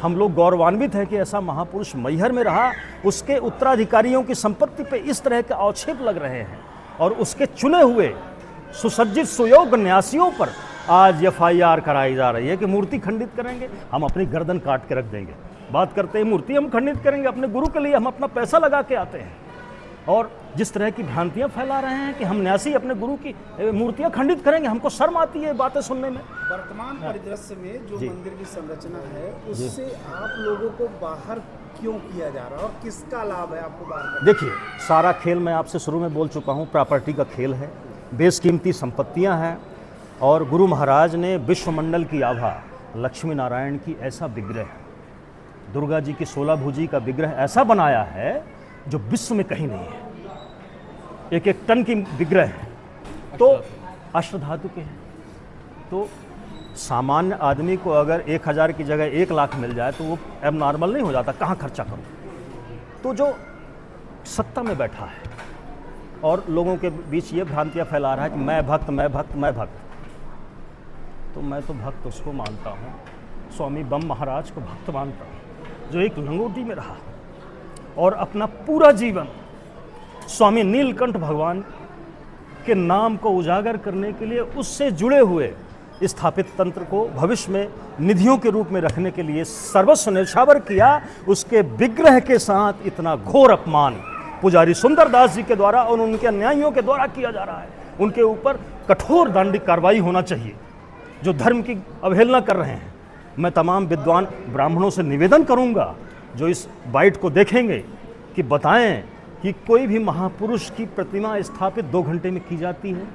हम लोग गौरवान्वित हैं कि ऐसा महापुरुष मैहर में रहा। उसके उत्तराधिकारियों की संपत्ति पे इस तरह के आक्षेप लग रहे हैं और उसके चुने हुए सुसज्जित सुयोग्य न्यासियों पर आज FIR कराई जा रही है कि मूर्ति खंडित करेंगे, हम अपनी गर्दन काट के रख देंगे। बात करते हैं मूर्ति हम खंडित करेंगे, अपने गुरु के लिए हम अपना पैसा लगा के आते हैं और जिस तरह की भ्रांतियां फैला रहे हैं कि हम न्यासी अपने गुरु की मूर्तियां खंडित करेंगे, हमको शर्म आती है बातें सुनने में। वर्तमान परिदृश्य में जो मंदिर की संरचना है उससे आप लोगों को बाहर क्यों किया जा रहा है और किसका लाभ है आपको बाहर? देखिए, सारा खेल मैं आपसे शुरू में बोल चुका हूँ, प्रॉपर्टी का खेल है, बेशकीमती संपत्तियाँ हैं और गुरु महाराज ने विश्वमंडल की आभा लक्ष्मी नारायण की ऐसा विग्रह, दुर्गा जी की 16 भुजी का विग्रह ऐसा बनाया है जो विश्व में कहीं नहीं है। एक एक टन की विग्रह है, तो अष्टधातु के हैं। तो सामान्य आदमी को अगर 1000 की जगह 1 लाख मिल जाए तो वो अब नॉर्मल नहीं हो जाता, कहाँ खर्चा करूँ। तो जो सत्ता में बैठा है और लोगों के बीच ये भ्रांतियाँ फैला रहा है कि मैं भक्त, मैं भक्त, मैं भक्त, तो मैं तो भक्त उसको मानता हूँ, स्वामी बम महाराज को भक्त मानता हूँ, जो एक लंगोटी में रहा और अपना पूरा जीवन स्वामी नीलकंठ भगवान के नाम को उजागर करने के लिए उससे जुड़े हुए स्थापित तंत्र को भविष्य में निधियों के रूप में रखने के लिए सर्वस्व न्यौछावर किया। उसके विग्रह के साथ इतना घोर अपमान पुजारी सुंदरदास जी के द्वारा और उनके अन्यायियों के द्वारा किया जा रहा है। उनके ऊपर कठोर दंडिक कार्रवाई होना चाहिए जो धर्म की अवहेलना कर रहे हैं। मैं तमाम विद्वान ब्राह्मणों से निवेदन करूंगा जो इस बाइट को देखेंगे कि बताएं कि कोई भी महापुरुष की प्रतिमा स्थापित 2 घंटे में की जाती है,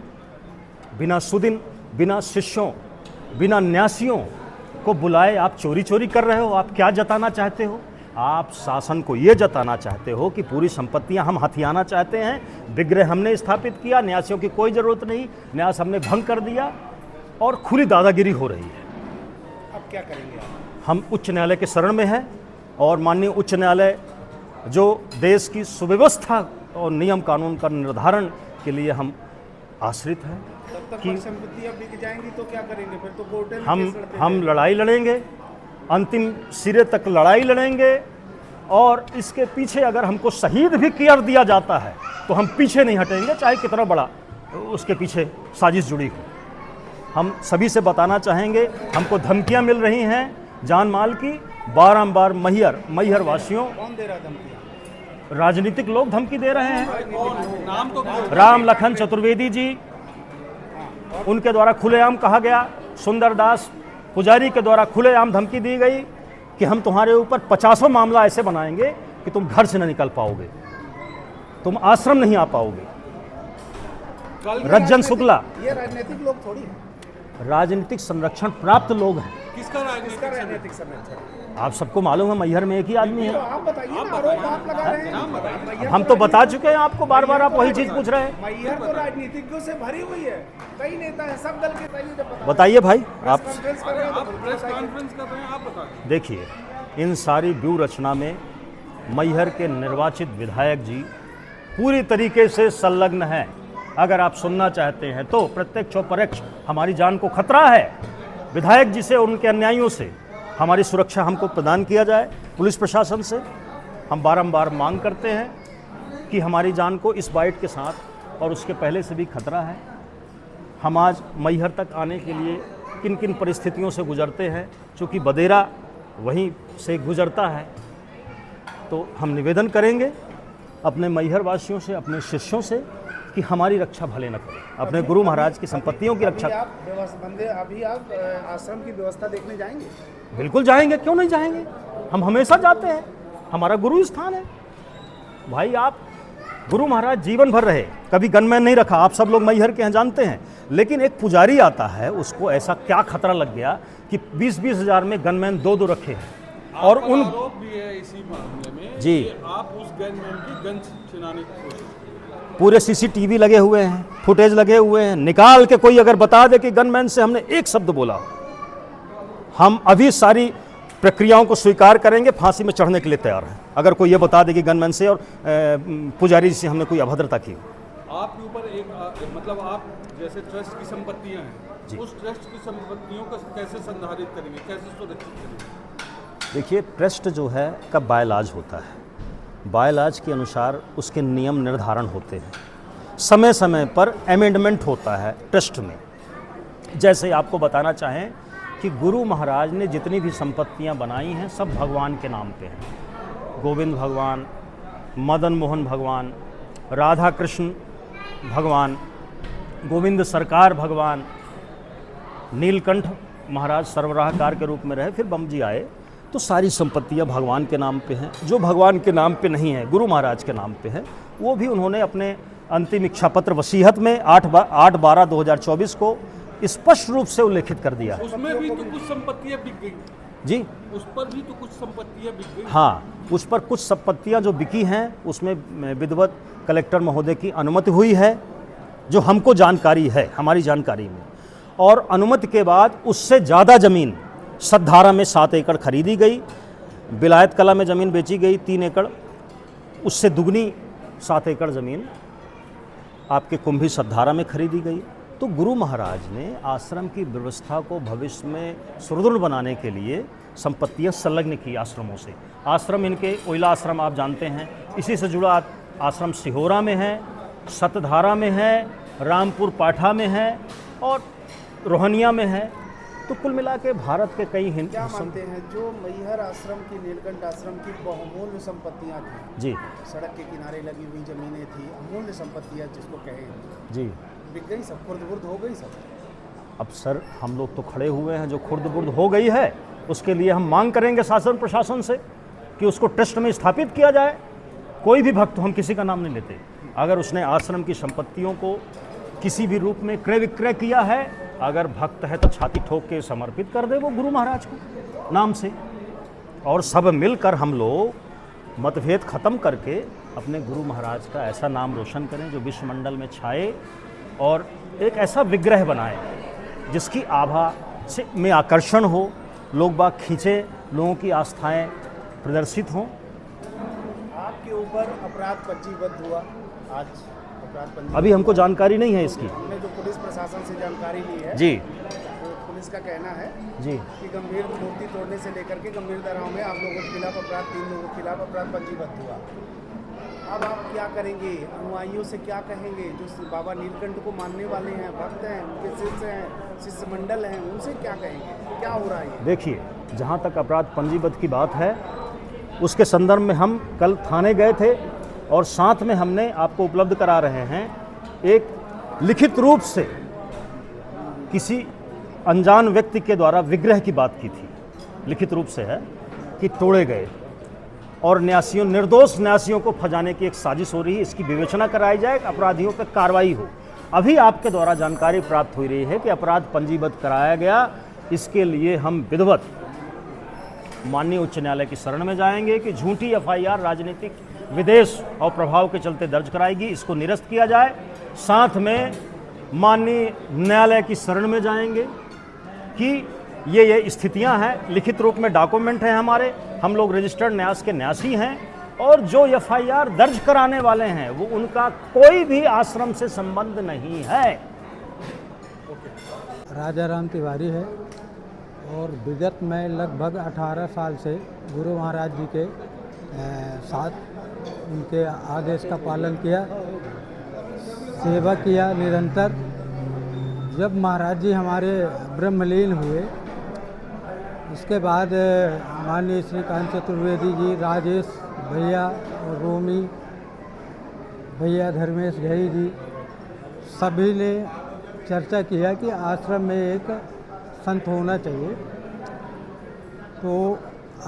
बिना सुदिन, बिना शिष्यों, बिना न्यासियों को बुलाए आप चोरी चोरी कर रहे हो। आप क्या जताना चाहते हो? आप शासन को ये जताना चाहते हो कि पूरी संपत्तियां हम हथियाना चाहते हैं, विग्रह हमने स्थापित किया, न्यासियों की कोई ज़रूरत नहीं, न्यास हमने भंग कर दिया और खुली दादागिरी हो रही है। अब क्या करेंगे आप? हम उच्च न्यायालय के शरण में हैं और माननीय उच्च न्यायालय जो देश की सुव्यवस्था और नियम कानून का निर्धारण के लिए हम आश्रित हैं। तब तक संपत्तियां बिक जाएंगी तो क्या करेंगे? फिर तो कोर्ट में हम लड़ाई लड़ेंगे, अंतिम सिरे तक लड़ाई लड़ेंगे और इसके पीछे अगर हमको शहीद भी कर दिया जाता है तो हम पीछे नहीं हटेंगे, चाहे कितना बड़ा उसके पीछे साजिश जुड़ी हो। हम सभी से बताना चाहेंगे, हमको धमकियां मिल रही हैं जान माल की, बारंबार मैहर वासियों, कौन दे रहा धमकियां? राजनीतिक लोग धमकी दे रहे हैं। नाम तो राम लखन चतुर्वेदी जी, उनके द्वारा खुलेआम कहा गया, सुंदरदास पुजारी के द्वारा खुलेआम धमकी दी गई कि हम तुम्हारे ऊपर 50वां मामला ऐसे बनाएंगे कि तुम घर से न निकल पाओगे, तुम आश्रम नहीं आ पाओगे। रज्जन शुक्ला ये राजनीतिक लोग थोड़ी हैं। राजनीतिक संरक्षण प्राप्त लोग हैं। किसका राजनीतिक संरक्षण? आप सबको मालूम है मैहर में एक ही आदमी तो है। आप बताइए ना, आरोप आप लगा रहे हैं। हम तो बता चुके हैं आपको, बार बार आप वही चीज पूछ रहे हैं। मैहर तो राजनीतिज्ञों से भरी हुई है, कई नेता है, सब दल के कई नेता। बताइए भाई, आप कॉन्फ्रेंस कर रहे हैं आप तो प्रेस कॉन्फ्रेंस कर रहे हैं, आप बताइए। देखिए, इन सारी व्यूह रचना में मैहर के निर्वाचित विधायक जी पूरी तरीके से संलग्न हैं। अगर आप सुनना चाहते हैं तो प्रत्यक्ष और परोक्ष हमारी जान को खतरा है। विधायक जी से और उनके अन्यायियों से हमारी सुरक्षा हमको प्रदान किया जाए। पुलिस प्रशासन से हम बारंबार मांग करते हैं कि हमारी जान को इस बाइट के साथ और उसके पहले से भी खतरा है। हम आज मैहर तक आने के लिए किन किन परिस्थितियों से गुजरते हैं, चूँकि बदेरा वहीं से गुजरता है, तो हम निवेदन करेंगे अपने मैहर वासियों से, अपने शिष्यों से कि हमारी रक्षा भले न करें, अपने गुरु महाराज की संपत्तियों की रक्षा। अभी आप आश्रम की व्यवस्था देखने जाएंगे? बिल्कुल जाएंगे, क्यों नहीं जाएंगे, हम हमेशा जाते हैं, हमारा गुरु स्थान है। भाई आप गुरु महाराज जीवन भर रहे, कभी गनमैन नहीं रखा, आप सब लोग मैहर के हैं जानते हैं, लेकिन एक पुजारी आता है, उसको ऐसा क्या खतरा लग गया कि 20-20 हज़ार में गनमैन 2-2 रखे हैं। और उन आरोप भी है इसी मामले में जी, कि आप उस गनमैन की गन छिनाने की कोशिश पूरे सीसीटीवी लगे हुए हैं, फुटेज लगे हुए हैं, निकाल के कोई अगर बता दे कि गनमैन से हमने एक शब्द बोला, हम अभी सारी प्रक्रियाओं को स्वीकार करेंगे, फांसी में चढ़ने के लिए तैयार हैं अगर कोई ये बता दे कि गनमैन से और पुजारी जी से हमने कोई अभद्रता की। आपके ऊपर एक मतलब आप जैसे ट्रस्ट की संपत्तियां हैं, उस ट्रस्ट की संपत्तियों को कैसे संधारित करेंगे, कैसे सुरक्षित करेंगे? देखिए, ट्रस्ट जो है का बायलाज होता है, बायलाज के अनुसार उसके नियम निर्धारण होते हैं, समय समय पर अमेंडमेंट होता है ट्रस्ट में। जैसे आपको बताना चाहें कि गुरु महाराज ने जितनी भी संपत्तियां बनाई हैं सब भगवान के नाम पे हैं। गोविंद भगवान, मदन मोहन भगवान, राधा कृष्ण भगवान, गोविंद सरकार भगवान, नीलकंठ महाराज सर्वराहकार के रूप में रहे, फिर बम जी आए, तो सारी संपत्तियां भगवान के नाम पे हैं। जो भगवान के नाम पे नहीं है, गुरु महाराज के नाम पे है, वो भी उन्होंने अपने अंतिम इच्छा पत्र वसीयत में 8/12/2024 को स्पष्ट रूप से उल्लेखित कर दिया। उसमें भी तो कुछ संपत्तियां बिक गई जी, उस पर भी तो कुछ संपत्तियां बिक गई। हाँ, उस पर कुछ संपत्तियां जो बिकी हैं उसमें विधिवत कलेक्टर महोदय की अनुमति हुई है, जो हमको जानकारी है, हमारी जानकारी में, और अनुमति के बाद उससे ज़्यादा ज़मीन सतधारा में 7 एकड़ खरीदी गई, विलायत कला में ज़मीन बेची गई 3 एकड़, उससे दुगनी 7 एकड़ ज़मीन आपके कुंभी सतधारा में खरीदी गई। तो गुरु महाराज ने आश्रम की व्यवस्था को भविष्य में सुदृढ़ बनाने के लिए संपत्तियां संलग्न की आश्रमों से। आश्रम इनके ओइला आश्रम आप जानते हैं, इसी से जुड़ा आश्रम सिहोरा में है, सतधारा में है, रामपुर पाठा में है और रोहनिया में है। तो कुल मिला के भारत के कई क्या मानते हैं जो मैहर आश्रम की, नीलकंठ आश्रम की बहुमूल्य संपत्तियां थी जी, सड़क के किनारे लगी हुई जमीनें थी, अमूल्य संपत्तियां जिसको कहें, जी, बिक गई सब, खुर्द-बुर्द हो गई सब। अब सर हम लोग तो खड़े हुए हैं, जो खुर्द-बुर्द हो गई है उसके लिए हम मांग करेंगे शासन प्रशासन से कि उसको ट्रस्ट में स्थापित किया जाए। कोई भी भक्त, हम किसी का नाम नहीं लेते, अगर उसने आश्रम की संपत्तियों को किसी भी रूप में क्रय विक्रय किया है, अगर भक्त है तो छाती ठोक के समर्पित कर दे वो गुरु महाराज को नाम से, और सब मिलकर हम लोग मतभेद खत्म करके अपने गुरु महाराज का ऐसा नाम रोशन करें जो विश्वमंडल में छाए और एक ऐसा विग्रह बनाए जिसकी आभा से में आकर्षण हो, लोग बाग खींचे, लोगों की आस्थाएं प्रदर्शित हों। आपके ऊपर अपराध पंजीबद्ध हुआ आज, अपराध पंजीबद्ध अभी हमको जानकारी नहीं है इसकी। हमने जो पुलिस प्रशासन से जानकारी ली है जी, तो पुलिस का कहना है जी, कि गंभीर मूर्ति तोड़ने से लेकर के गंभीर धाराओं में आप लोगों के खिलाफ अपराध, 3 लोगों के खिलाफ अपराध पंजीबद्ध हुआ। अब आप क्या करेंगे, अनुयायियों से क्या कहेंगे जो बाबा नीलकंठ को मानने वाले हैं, भक्त हैं, उनके शिष्य हैं, शिष्य मंडल हैं, उनसे क्या कहेंगे, क्या हो रहा है? देखिए, जहाँ तक अपराध पंजीबद्ध की बात है उसके संदर्भ में हम कल थाने गए थे और साथ में हमने आपको उपलब्ध करा रहे हैं एक लिखित रूप से किसी अनजान व्यक्ति के द्वारा विग्रह की बात की थी, लिखित रूप से है कि तोड़े गए और न्यासियों, निर्दोष न्यासियों को फंसाने की एक साजिश हो रही है, इसकी विवेचना कराई जाए, अपराधियों पर कार्रवाई हो। अभी आपके द्वारा जानकारी प्राप्त हो रही है कि अपराध पंजीबद्ध कराया गया, इसके लिए हम विधिवत माननीय उच्च न्यायालय की शरण में जाएंगे कि झूठी एफआईआर राजनीतिक विदेश और प्रभाव के चलते दर्ज कराएगी, इसको निरस्त किया जाए। साथ में माननीय न्यायालय की शरण में जाएंगे कि ये स्थितियां हैं, लिखित रूप में डॉक्यूमेंट हैं हमारे, हम लोग रजिस्टर्ड न्यास के न्यासी हैं और जो एफआईआर दर्ज कराने वाले हैं वो उनका कोई भी आश्रम से संबंध नहीं है। राजा राम तिवारी है और विगत में लगभग 18 साल से गुरु महाराज जी के साथ उनके आदेश का पालन किया, सेवा किया निरंतर। जब महाराज जी हमारे ब्रह्मलीन हुए उसके बाद माननीय श्रीकांत चतुर्वेदी जी, राजेश भैया और रोमी भैया, धर्मेश घई जी, सभी ने चर्चा किया कि आश्रम में एक संत होना चाहिए। तो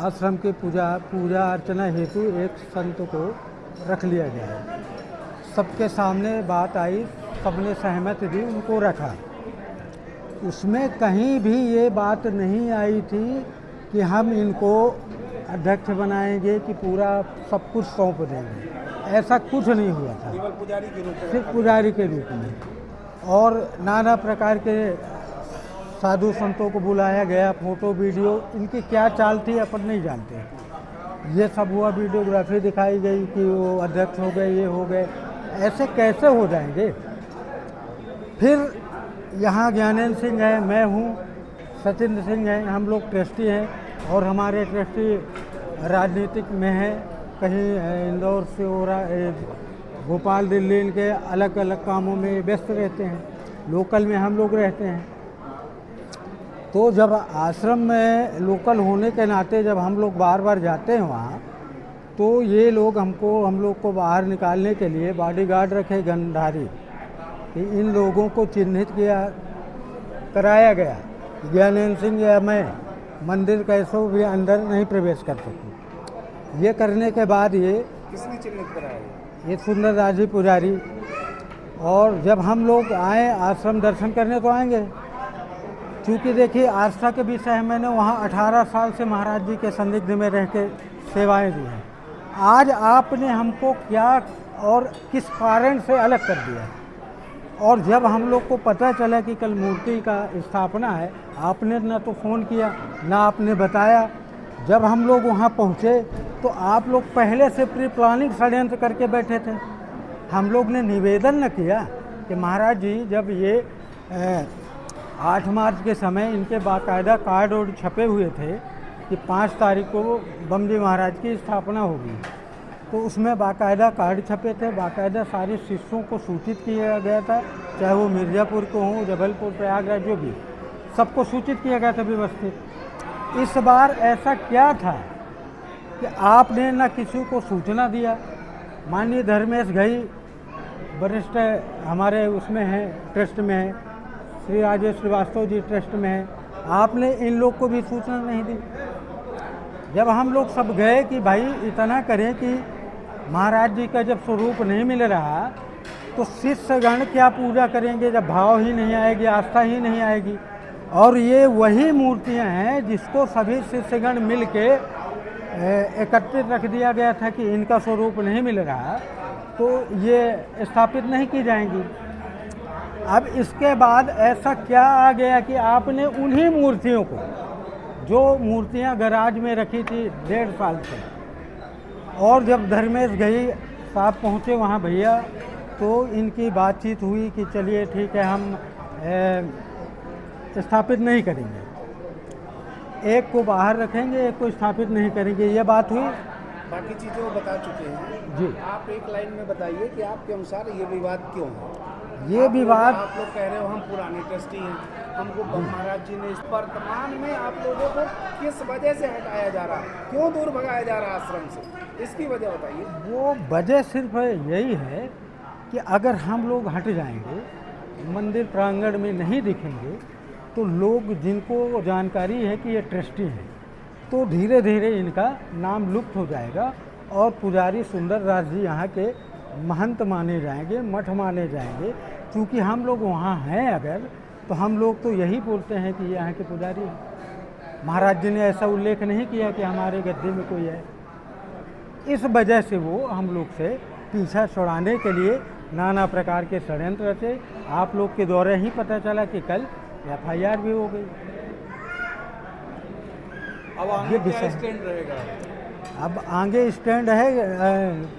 आश्रम की पूजा अर्चना हेतु एक संत को रख लिया गया। सबके सामने बात आई, सबने सहमति दी, उनको रखा। उसमें कहीं भी ये बात नहीं आई थी कि हम इनको अध्यक्ष बनाएंगे कि पूरा सब कुछ सौंप देंगे। ऐसा कुछ नहीं हुआ था, केवल पुजारी के रूप में सिर्फ पुजारी के रूप में। और नाना प्रकार के साधु संतों को बुलाया गया, फोटो वीडियो, इनकी क्या चाल थी अपन नहीं जानते। ये सब हुआ, वीडियोग्राफी दिखाई गई कि वो अध्यक्ष हो गए, ये हो गए, ऐसे कैसे हो जाएंगे। फिर यहाँ ज्ञानेंद्र सिंह है, मैं हूँ, सचिंद्र सिंह हैं, हम लोग ट्रस्टी हैं, और हमारे ट्रस्टी राजनीतिक में है, कहीं इंदौर से हो रहा, भोपाल दिल्ली, इनके अलग अलग कामों में व्यस्त रहते हैं, लोकल में हम लोग रहते हैं। तो जब आश्रम में लोकल होने के नाते जब हम लोग बार बार जाते हैं वहाँ, तो ये लोग हम लोग को बाहर निकालने के लिए बॉडीगार्ड रखे, गनधारी, कि इन लोगों को चिन्हित कराया गया, ज्ञानेंद्र सिंह या मैं मंदिर कैसे भी अंदर नहीं प्रवेश कर सकूं। ये करने के बाद ये किसने चिन्हित कराया? ये सुंदर दास जी पुजारी। और जब हम लोग आए आश्रम दर्शन करने तो आएंगे, क्योंकि देखिए आस्था के विषय है, मैंने वहाँ 18 साल से महाराज जी के संदिग्ध में रह के सेवाएँ दी हैं। आज आपने हमको क्या और किस कारण से अलग कर दिया। और जब हम लोग को पता चला कि कल मूर्ति का स्थापना है, आपने ना तो फ़ोन किया ना आपने बताया। जब हम लोग वहाँ पहुँचे तो आप लोग पहले से प्री प्लानिंग षड्यंत्र करके बैठे थे। हम लोग ने निवेदन न किया कि महाराज जी, जब ये 8 मार्च के समय इनके बाकायदा कार्ड और छपे हुए थे कि 5 तारीख को बमजी महाराज की स्थापना होगी, तो उसमें बाकायदा कार्ड छपे थे, बाकायदा सारे शिष्यों को सूचित किया गया था, चाहे वो मिर्ज़ापुर को हो, जबलपुर, प्रयागराज, जो भी, सबको सूचित किया गया था व्यवस्थित। इस बार ऐसा क्या था कि आपने न किसी को सूचना दिया। माननीय धर्मेश घई वरिष्ठ हमारे उसमें हैं, ट्रस्ट में है, श्री राजेश श्रीवास्तव जी ट्रस्ट में है, आपने इन लोग को भी सूचना नहीं दी। जब हम लोग सब गए कि भाई इतना करें कि महाराज जी का जब स्वरूप नहीं मिल रहा तो शिष्यगण क्या पूजा करेंगे, जब भाव ही नहीं आएगी, आस्था ही नहीं आएगी। और ये वही मूर्तियां हैं जिसको सभी शिष्यगण मिल के एकत्रित रख दिया गया था कि इनका स्वरूप नहीं मिल रहा तो ये स्थापित नहीं की जाएंगी। अब इसके बाद ऐसा क्या आ गया कि आपने उन्हीं मूर्तियों को, जो मूर्तियां गराज में रखी थी 1.5 साल से, और जब धर्मेश घई साहब पहुँचे वहाँ भैया, तो इनकी बातचीत हुई कि चलिए ठीक है, हम स्थापित नहीं करेंगे, एक को बाहर रखेंगे, एक को स्थापित नहीं करेंगे, ये बात हुई। बाकी चीज़ें वो बता चुके हैं जी। आप एक लाइन में बताइए कि आपके अनुसार ये विवाद क्यों है? ये विवाद, आप लोग कह रहे हो हम पुराने ट्रस्टी हैं, हमको महाराज जी ने इस वर्तमान में आप लोगों को किस वजह से हटाया जा रहा, क्यों दूर भगाया जा रहा आश्रम से, इसकी वजह बताइए। वो वजह सिर्फ यही है कि अगर हम लोग हट जाएंगे, मंदिर प्रांगण में नहीं दिखेंगे, तो लोग जिनको जानकारी है कि ये ट्रस्टी हैं, तो धीरे धीरे इनका नाम लुप्त हो जाएगा और पुजारी सुंदर दास जी यहाँ के महंत माने जाएंगे, मठ माने जाएंगे। क्योंकि हम लोग वहाँ हैं अगर, तो हम लोग तो यही बोलते हैं कि यहाँ के पुजारी हैं। महाराज जी ने ऐसा उल्लेख नहीं किया कि हमारे गद्दी में कोई है। इस वजह से वो हम लोग से पीछा छुड़ाने के लिए नाना प्रकार के षड्यंत्र रचे। आप लोग के द्वारा ही पता चला कि कल FIR भी हो गई। अब आगे क्या स्टैंड रहेगा? अब आगे स्टैंड है,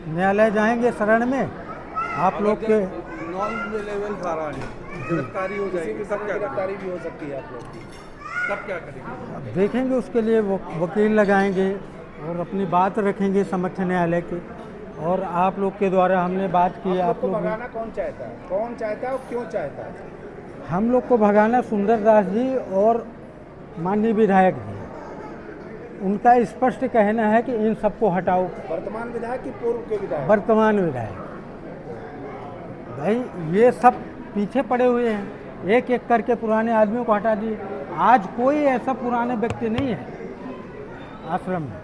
न्यायालय जाएंगे शरण में। आप लोग के नॉन लेवल धारा गिरफ्तारी हो जाएगी, सब क्या गिरफ्तारी भी हो सकती है आप लोग की, तब क्या करेंगे? अब देखेंगे, उसके लिए वकील लगाएंगे और अपनी बात रखेंगे समक्ष न्यायालय के। और आप लोग के द्वारा हमने बात की, आप को लोग भगाना कौन चाहता है, कौन चाहता है और क्यों चाहता है? हम लोग को भगाना सुंदर दास जी और माननीय विधायक जी, उनका स्पष्ट कहना है कि इन सबको हटाओ। वर्तमान विधायक की पूर्व के विधायक? वर्तमान विधायक। भाई ये सब पीछे पड़े हुए हैं, एक एक करके पुराने आदमियों को हटा दिए। आज कोई ऐसा पुराने व्यक्ति नहीं है आश्रम में,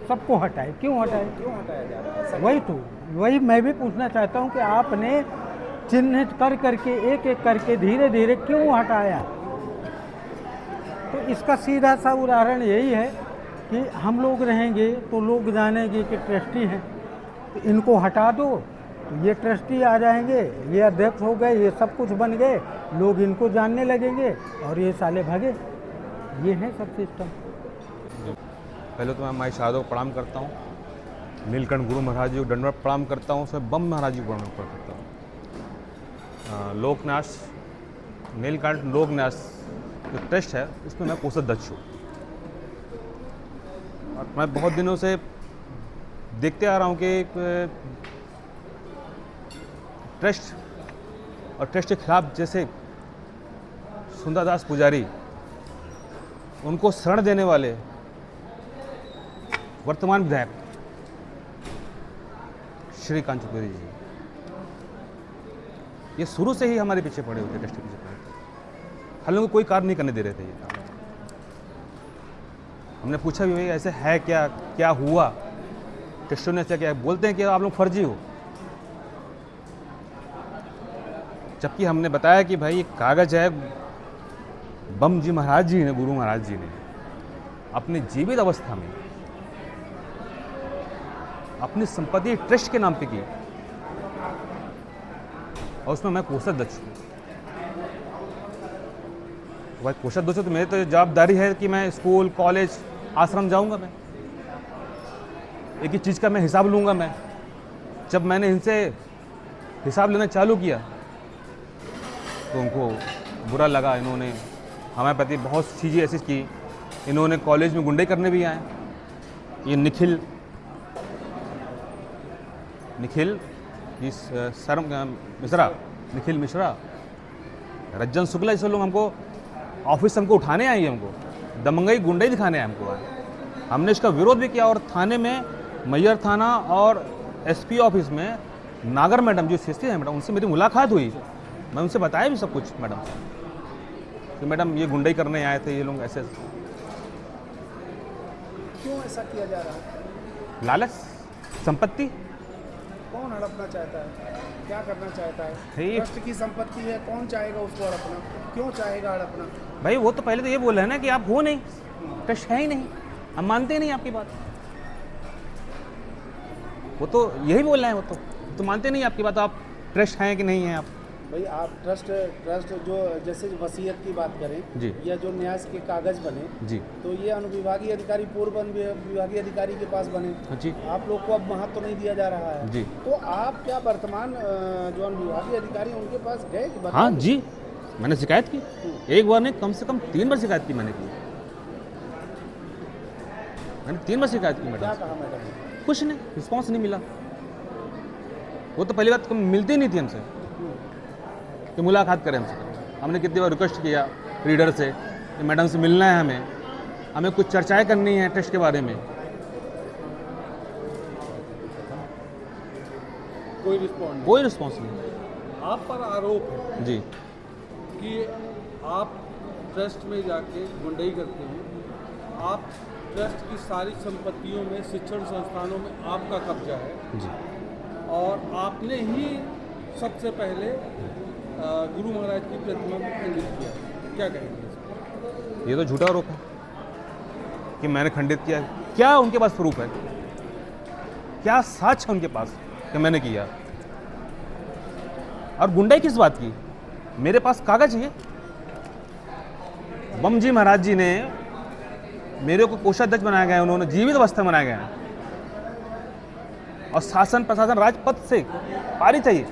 सबको हटाए। क्यों हटाए? क्यों हटाया जा रहा है? वही मैं भी पूछना चाहता हूँ कि आपने चिन्हित कर करके एक एक करके धीरे धीरे क्यों हटाया? तो इसका सीधा सा उदाहरण यही है कि हम लोग रहेंगे तो लोग जानेंगे कि ट्रस्टी हैं, तो इनको हटा दो तो ये ट्रस्टी आ जाएंगे, ये अध्यक्ष हो गए, ये सब कुछ बन गए, लोग इनको जानने लगेंगे और ये साले भागे। ये है सब सिस्टम। पहले तो मैं माई शादो को प्रणाम करता हूँ, नीलकंठ गुरु महाराज जी को दंडवत प्रणाम करता हूँ, उसमें बम महाराज जी को प्रणाम करता हूँ। लोकनाश नीलकंठ लोकनाश जो ट्रस्ट है उसमें मैं कोषाध्यक्ष हूँ और मैं बहुत दिनों से देखते आ रहा हूँ कि ट्रस्ट और ट्रस्ट के खिलाफ जैसे सुंदरदास पुजारी, उनको शरण देने वाले वर्तमान विधायक श्री कांत चतुर्वेदी जी, ये शुरू से ही हमारे पीछे पड़े हुए थे, ट्रस्ट के पीछे पड़े थे। हम लोगों को कोई कार्य नहीं करने दे रहे थे ये काम। हमने पूछा भी भाई ऐसे है क्या, क्या हुआ, ट्रस्टों ने ऐसा क्या, बोलते हैं कि आप लोग फर्जी हो। जबकि हमने बताया कि भाई ये कागज है, बम जी महाराज जी ने, गुरु महाराज जी ने अपनी जीवित अवस्था में अपनी संपत्ति ट्रस्ट के नाम पे की और उसमें मैं कोषाध्यक्ष हूँ। भाई कोषाध्यक्ष तो मेरी तो जवाबदारी है कि मैं स्कूल कॉलेज आश्रम जाऊंगा, मैं एक ही चीज़ का मैं हिसाब लूंगा। मैं जब मैंने इनसे हिसाब लेना चालू किया तो उनको बुरा लगा। इन्होंने हमारे प्रति बहुत चीज़ें ऐसी की। इन्होंने कॉलेज में गुंडे करने भी आए। ये निखिल मिश्रा, निखिल मिश्रा, रज्जन शुक्ला, जैसे लोग हमको ऑफिस हमको उठाने आए, हमको दमंगई गुंडे दिखाने आए हमको। हमने इसका विरोध भी किया और थाने में, मैयर थाना और एसपी ऑफिस में नागर मैडम जो सीएसपी है मैडम, उनसे मेरी मुलाकात हुई। मैं उनसे बताया भी सब कुछ मैडम कि मैडम ये गुंडई करने आए थे ये लोग, ऐसे क्यों ऐसा किया जा रहा है? लालच, संपत्ति। कौन हड़पना चाहता है? क्या करना चाहता है? हे। ट्रस्ट की संपत्ति है, कौन चाहेगा उसको हड़पना? क्यों चाहेगा हड़पना? भाई वो तो पहले तो ये बोल रहे हैं ना कि आप हो नहीं, ट्रस्ट है ही नहीं, हम मानते ही नहीं आपकी बात। वो तो यही बोल रहे हैं, वो तो मानते नहीं आपकी बात। आप ट्रस्ट हैं कि नहीं हैं आप? भाई आप ट्रस्ट जो जैसे वसीयत की बात करें जी। या जो न्यास के कागज बने जी तो ये अनुविभागीय अधिकारी, पूर्व विभागीय अधिकारी के पास बने। जी आप लोग को अब महत्व नहीं दिया जा रहा है। जी। तो आप क्या वर्तमान जो अनुविभागीय अधिकारी हैं, उनके पास गए? हाँ जी, मैंने शिकायत की। एक बार नहीं, कम से कम 3 बार शिकायत की मैंने 3 बार शिकायत की क्या मैडम। कहा मैडम ने? कुछ नहीं, रिस्पॉन्स नहीं मिला। वो तो पहली बात मिलती नहीं थी हमसे कि मुलाकात करें हमसे। हमने कितनी बार रिक्वेस्ट किया रीडर से कि मैडम से मिलना है, हमें कुछ चर्चाएं करनी है टेस्ट के बारे में। कोई रिस्पॉन्स नहीं। कोई रिस्पॉन्स नहीं। आप पर आरोप है जी कि आप ट्रस्ट में जाके गुंडई करते हैं। आप ट्रस्ट की सारी संपत्तियों में, शिक्षण संस्थानों में आपका कब्जा है जी और आपने ही सबसे पहले गुरु महाराज की प्रतिमा को खंडित किया। क्या कहेंगे इस पर? ये तो झूठा आरोप है कि मैंने खंडित किया। क्या उनके पास प्रूफ है? क्या साक्ष्य है उनके पास कि मैंने किया? और गुंडाई किस बात की? मेरे पास कागज है। बम जी महाराज जी ने मेरे को कोषाध्यक्ष बनाया गया है, उन्होंने जीवित अवस्था में बनाया गया है और शासन प्रशासन राजपथ से पारित है। ये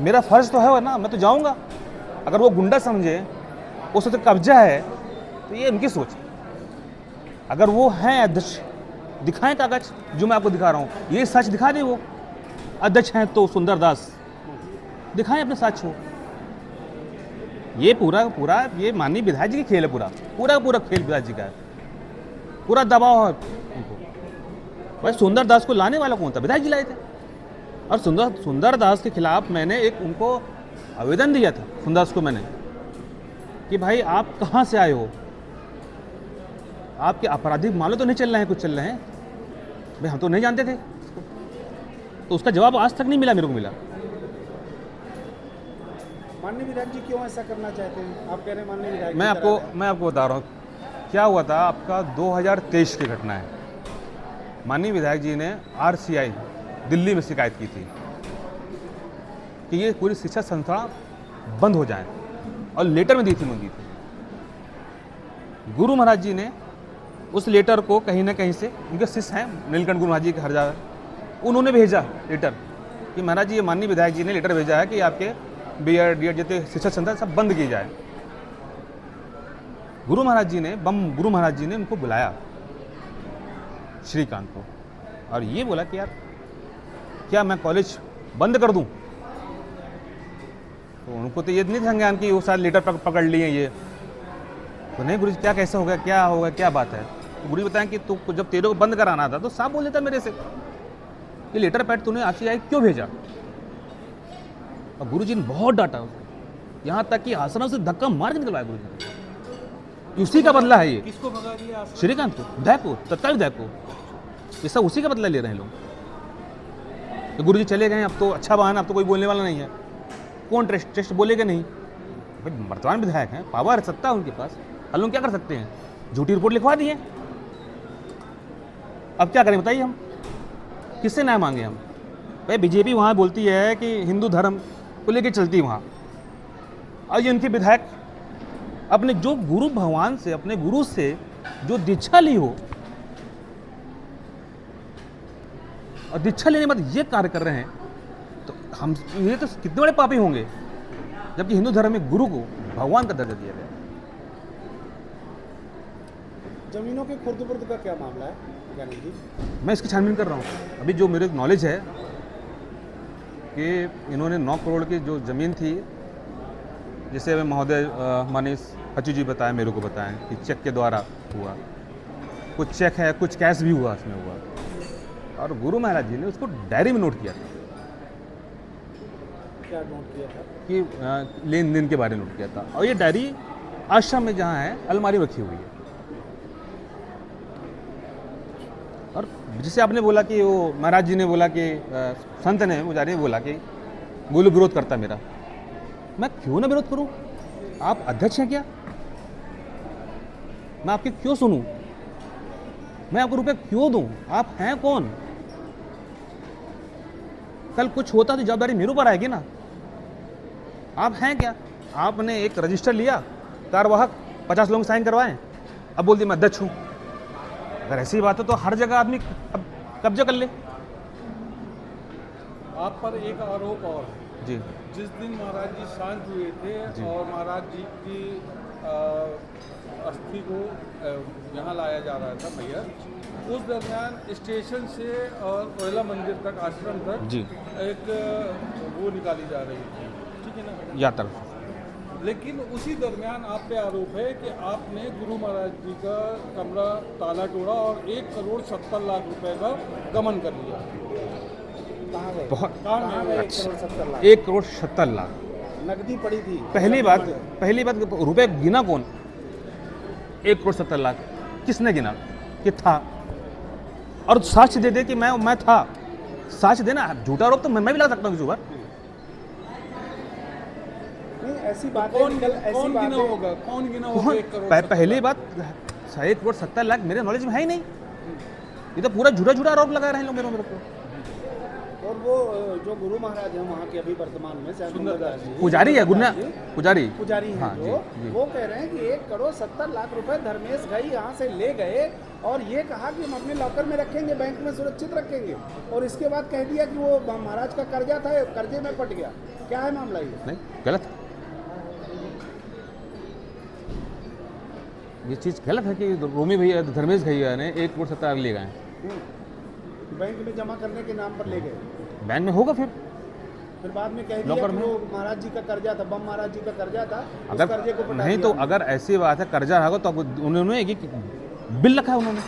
मेरा फर्ज तो है ना, मैं तो जाऊंगा। अगर वो गुंडा समझे, उस तो कब्जा है, तो ये उनकी सोच। अगर वो हैं अध्यक्ष, दिखाएं कागज जो मैं आपको दिखा रहा हूँ, ये सच दिखा दे। वो अध्यक्ष हैं तो सुंदरदास, दिखाएं अपने साक्ष्य हो। ये पूरा ये माननीय विधायक जी की खेल है। पूरा खेल विधायक जी का है। पूरा दबाव है उनको। भाई सुंदरदास को लाने वाला कौन था? विधायक जी लाए थे। और सुंदरदास के खिलाफ मैंने एक उनको आवेदन दिया था, सुंदरदास को मैंने, कि भाई आप कहाँ से आए हो, आपके आपराधिक मामले तो नहीं चल रहे हैं, कुछ चल रहे हैं भाई, हम तो नहीं जानते थे। तो उसका जवाब आज तक नहीं मिला, मेरे को मिला। माननीय विधायक जी क्यों ऐसा करना चाहते हैं? आप कह रहे हैं माननीय विधायक मैं आपको बता रहा हूँ क्या हुआ था। आपका 2023 की घटना है। माननीय विधायक जी ने RCI दिल्ली में शिकायत की थी कि ये पूरी शिक्षा संस्था बंद हो जाए, और लेटर में दी थी मुझे थी। गुरु महाराज जी ने उस लेटर को कहीं ना कहीं से, उनके शिष्य हैं नीलकंठ गुरु महाराज जी के हर जगह, उन्होंने भेजा लेटर कि महाराज जी ये माननीय विधायक जी ने लेटर भेजा है कि आपके BEd DEd जितने शिक्षा संस्था सब बंद की जाए। गुरु महाराज जी ने उनको बुलाया श्रीकांत को, और ये बोला कि यार क्या मैं कॉलेज बंद कर दूं? तो उनको तो ये नहीं संज्ञान कि वो सारे लेटर पकड़ लिए ये, तो नहीं गुरु जी क्या कैसे होगा, क्या होगा, क्या बात है? तो गुरु जी बताएं कि तू जब तेरे को बंद कराना था तो साफ बोल देता मेरे से कि लेटर पैड तूने RCI क्यों भेजा। और गुरु जी ने बहुत डांटा उसे, यहाँ तक कि आसनों से धक्का मार के निकलवाया गुरु जी ने। उसी का बदला है ये। किसको भगा दिया? श्रीकांत को, विधायक को, तत्काल विधायक को, ये सब उसी का बदला ले रहे हैं लोग। तो गुरु जी चले गए, अब तो अच्छा बहाना, अब तो कोई बोलने वाला नहीं है, कौन टेस्ट बोलेगा नहीं। भाई वर्तमान विधायक हैं, पावर सत्ता उनके पास, हम लोग क्या कर सकते हैं? झूठी रिपोर्ट लिखवा दी है, अब क्या करें बताइए? हम किससे न्याय मांगे हम? भाई बीजेपी वहाँ बोलती है कि हिंदू धर्म को लेकर चलती है वहाँ, और ये उनके विधायक अपने जो गुरु भगवान से, अपने गुरु से जो दीक्षा ली हो, और दीक्षा लेने के बाद ये कार्य कर रहे हैं, तो हम ये तो कितने बड़े पापी होंगे, जबकि हिंदू धर्म में गुरु को भगवान का दर्जा दिया गया। जमीनों के खुर्द-बुर्द का क्या मामला है ज्ञानी जी? मैं इसकी छानबीन कर रहा हूँ। अभी जो मेरे नॉलेज है कि इन्होंने 9 करोड़ की जो ज़मीन थी, जिसे मैं महोदय मनीष हचू जी बताएं, मेरे को बताएं कि चेक के द्वारा हुआ, कुछ चेक है, कुछ कैश भी हुआ उसमें हुआ, और गुरु महाराज जी ने उसको डायरी में नोट किया था। क्या नोट किया था? कि लेन देन के बारे में नोट किया था, और ये डायरी आश्रम में जहाँ है अलमारी में रखी हुई है। और जिसे आपने बोला कि वो महाराज जी ने बोला कि संत ने, पुजारी ने बोला कि बोलो विरोध करता मेरा, मैं क्यों ना विरोध करूं? आप अध्यक्ष हैं क्या? मैं आपकी क्यों सुनूं? मैं आपको रुपए क्यों दूं? आप हैं कौन? कल कुछ होता तो जवाबदारी मेरे ऊपर आएगी ना। आप हैं क्या? आपने एक रजिस्टर लिया, कार्यवाहक 50 लोग साइन करवाएं, अब बोल दिए मैं अध्यक्ष हूं। अगर ऐसी बात है तो हर जगह आदमी अब कब्जा कर ले। आप पर एक आरोप और है। जी जिस दिन महाराज जी शांत हुए थे और महाराज जी की अस्थि को यहाँ लाया जा रहा था मैया, उस दरमियान स्टेशन से और कोयला मंदिर तक, आश्रम तक जी एक वो निकाली जा रही थी, ठीक है ना? यात्रा। लेकिन उसी दरमियान आप पे आरोप है कि आपने गुरु महाराज जी का कमरा ताला तोड़ा और 1,70,00,000 रुपए का गमन कर लिया। कहाँ गए? बहुत कहाँ गए? 1,70,00,000 1,70,00,000 नकदी पड़ी थी। पहली बात रुपए गिना कौन? 1,70,00,000 किसने गिना कि था? और साक्ष्य दे दे कि मैं था, साक्ष्य देना। झूठा आरोप तो मैं भी लगा सकता हूँ किसी पर। नहीं, ऐसी बात कौन गिना होगा? कौन गिना होगा? 1 करोड़ पहली बात, 1,70,00,000 मेरे नॉलेज में है ही नहीं। ये तो पूरा झूठा आरोप लगा रहे हैं लोग मेरे को। और वो जो गुरु महाराज हैं वहाँ के अभी वर्तमान में सुंदरदास जी, पुजारी है, पुजारी हैं हाँ, जो जी। वो कह रहे हैं कि 1,70,00,000 रुपए धर्मेश भाई यहाँ से ले गए और ये कहा कि हम अपने लॉकर में रखेंगे, बैंक में सुरक्षित रखेंगे, और इसके बाद कह दिया कि वो महाराज का कर्जा था, कर्जे में पट गया। क्या है मामला ये? नहीं, गलत। ये चीज़ गलत है कि रोमी भैया, धर्मेश भैया ने 1,70,00,000 ले गए। बैंक में जमा करने के नाम पर ले गए, बैंक में होगा फिर बाद में कह दिया लॉकर कि में। वो महाराज जी का कर्जा था, बम महाराज जी का कर्जा था, उस अगर कर्जे को पटा नहीं दिया। तो अगर ऐसी बात है कर्जा होगा तो उन्होंने एक बिल रखा है, उन्होंने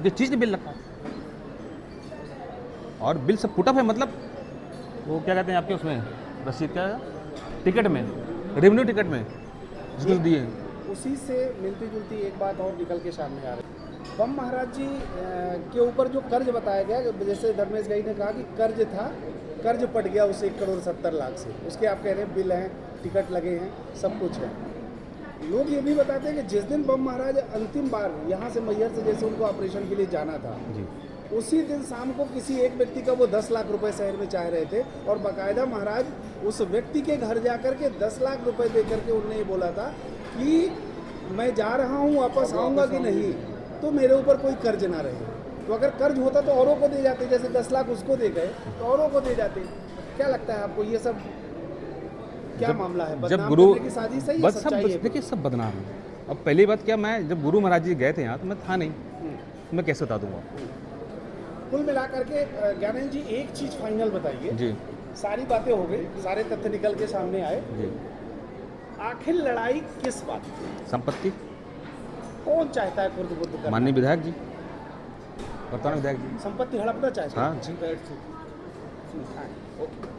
ये चीज़ का बिल रखा, और बिल सब पुटअप है। मतलब वो क्या कहते हैं आपके उसमें रसीद का टिकट में, रेवेन्यू टिकट में जिसको दिए। उसी से मिलती जुलती एक बात और निकल के सामने आ रही है। बम महाराज जी के ऊपर जो कर्ज बताया गया, जैसे धर्मेश भाई ने कहा कि कर्ज था, कर्ज पट गया उस 1,70,00,000 से, उसके आप कह रहे हैं बिल हैं, टिकट लगे हैं, सब कुछ है। लोग ये भी बताते हैं कि जिस दिन बम महाराज अंतिम बार यहाँ से मैहर से जैसे उनको ऑपरेशन के लिए जाना था, जी उसी दिन शाम को किसी एक व्यक्ति का वो 10 लाख रुपए शहर में चाह रहे थे और बाकायदा महाराज उस व्यक्ति के घर जा कर के 10 लाख रुपए दे करके उन्होंने ये बोला था कि मैं जा रहा हूँ, वापस आऊँगा कि नहीं, तो मेरे ऊपर कोई कर्ज ना रहे। तो अगर कर्ज होता तो औरों को दे जाते, जैसे 10 लाख उसको दे गए तो औरों को दे जाते। क्या लगता है आपको ये सब क्या मामला है? जब बदनाम गुरु करने की साजिश है या बस सब सच्चाई है? देखिए सब बदनाम है। अब पहली बात क्या, मैं जब गुरु महाराज जी गए थे यहाँ तो मैं था नहीं, मैं कैसे बता दूंगा। कुल मिला करके ज्ञानंद जी एक चीज फाइनल बताइए। जी सारी बातें हो गई, सारे तथ्य निकल के सामने आए, जी। आखिर लड़ाई किस बात की? संपत्ति, कौन चाहता है खुर्द बुर्द करना? माननीय विधायक जी, वर्तमान विधायक जी। संपत्ति हड़पना चाहते हैं? हाँ जी। हाँ, ओके।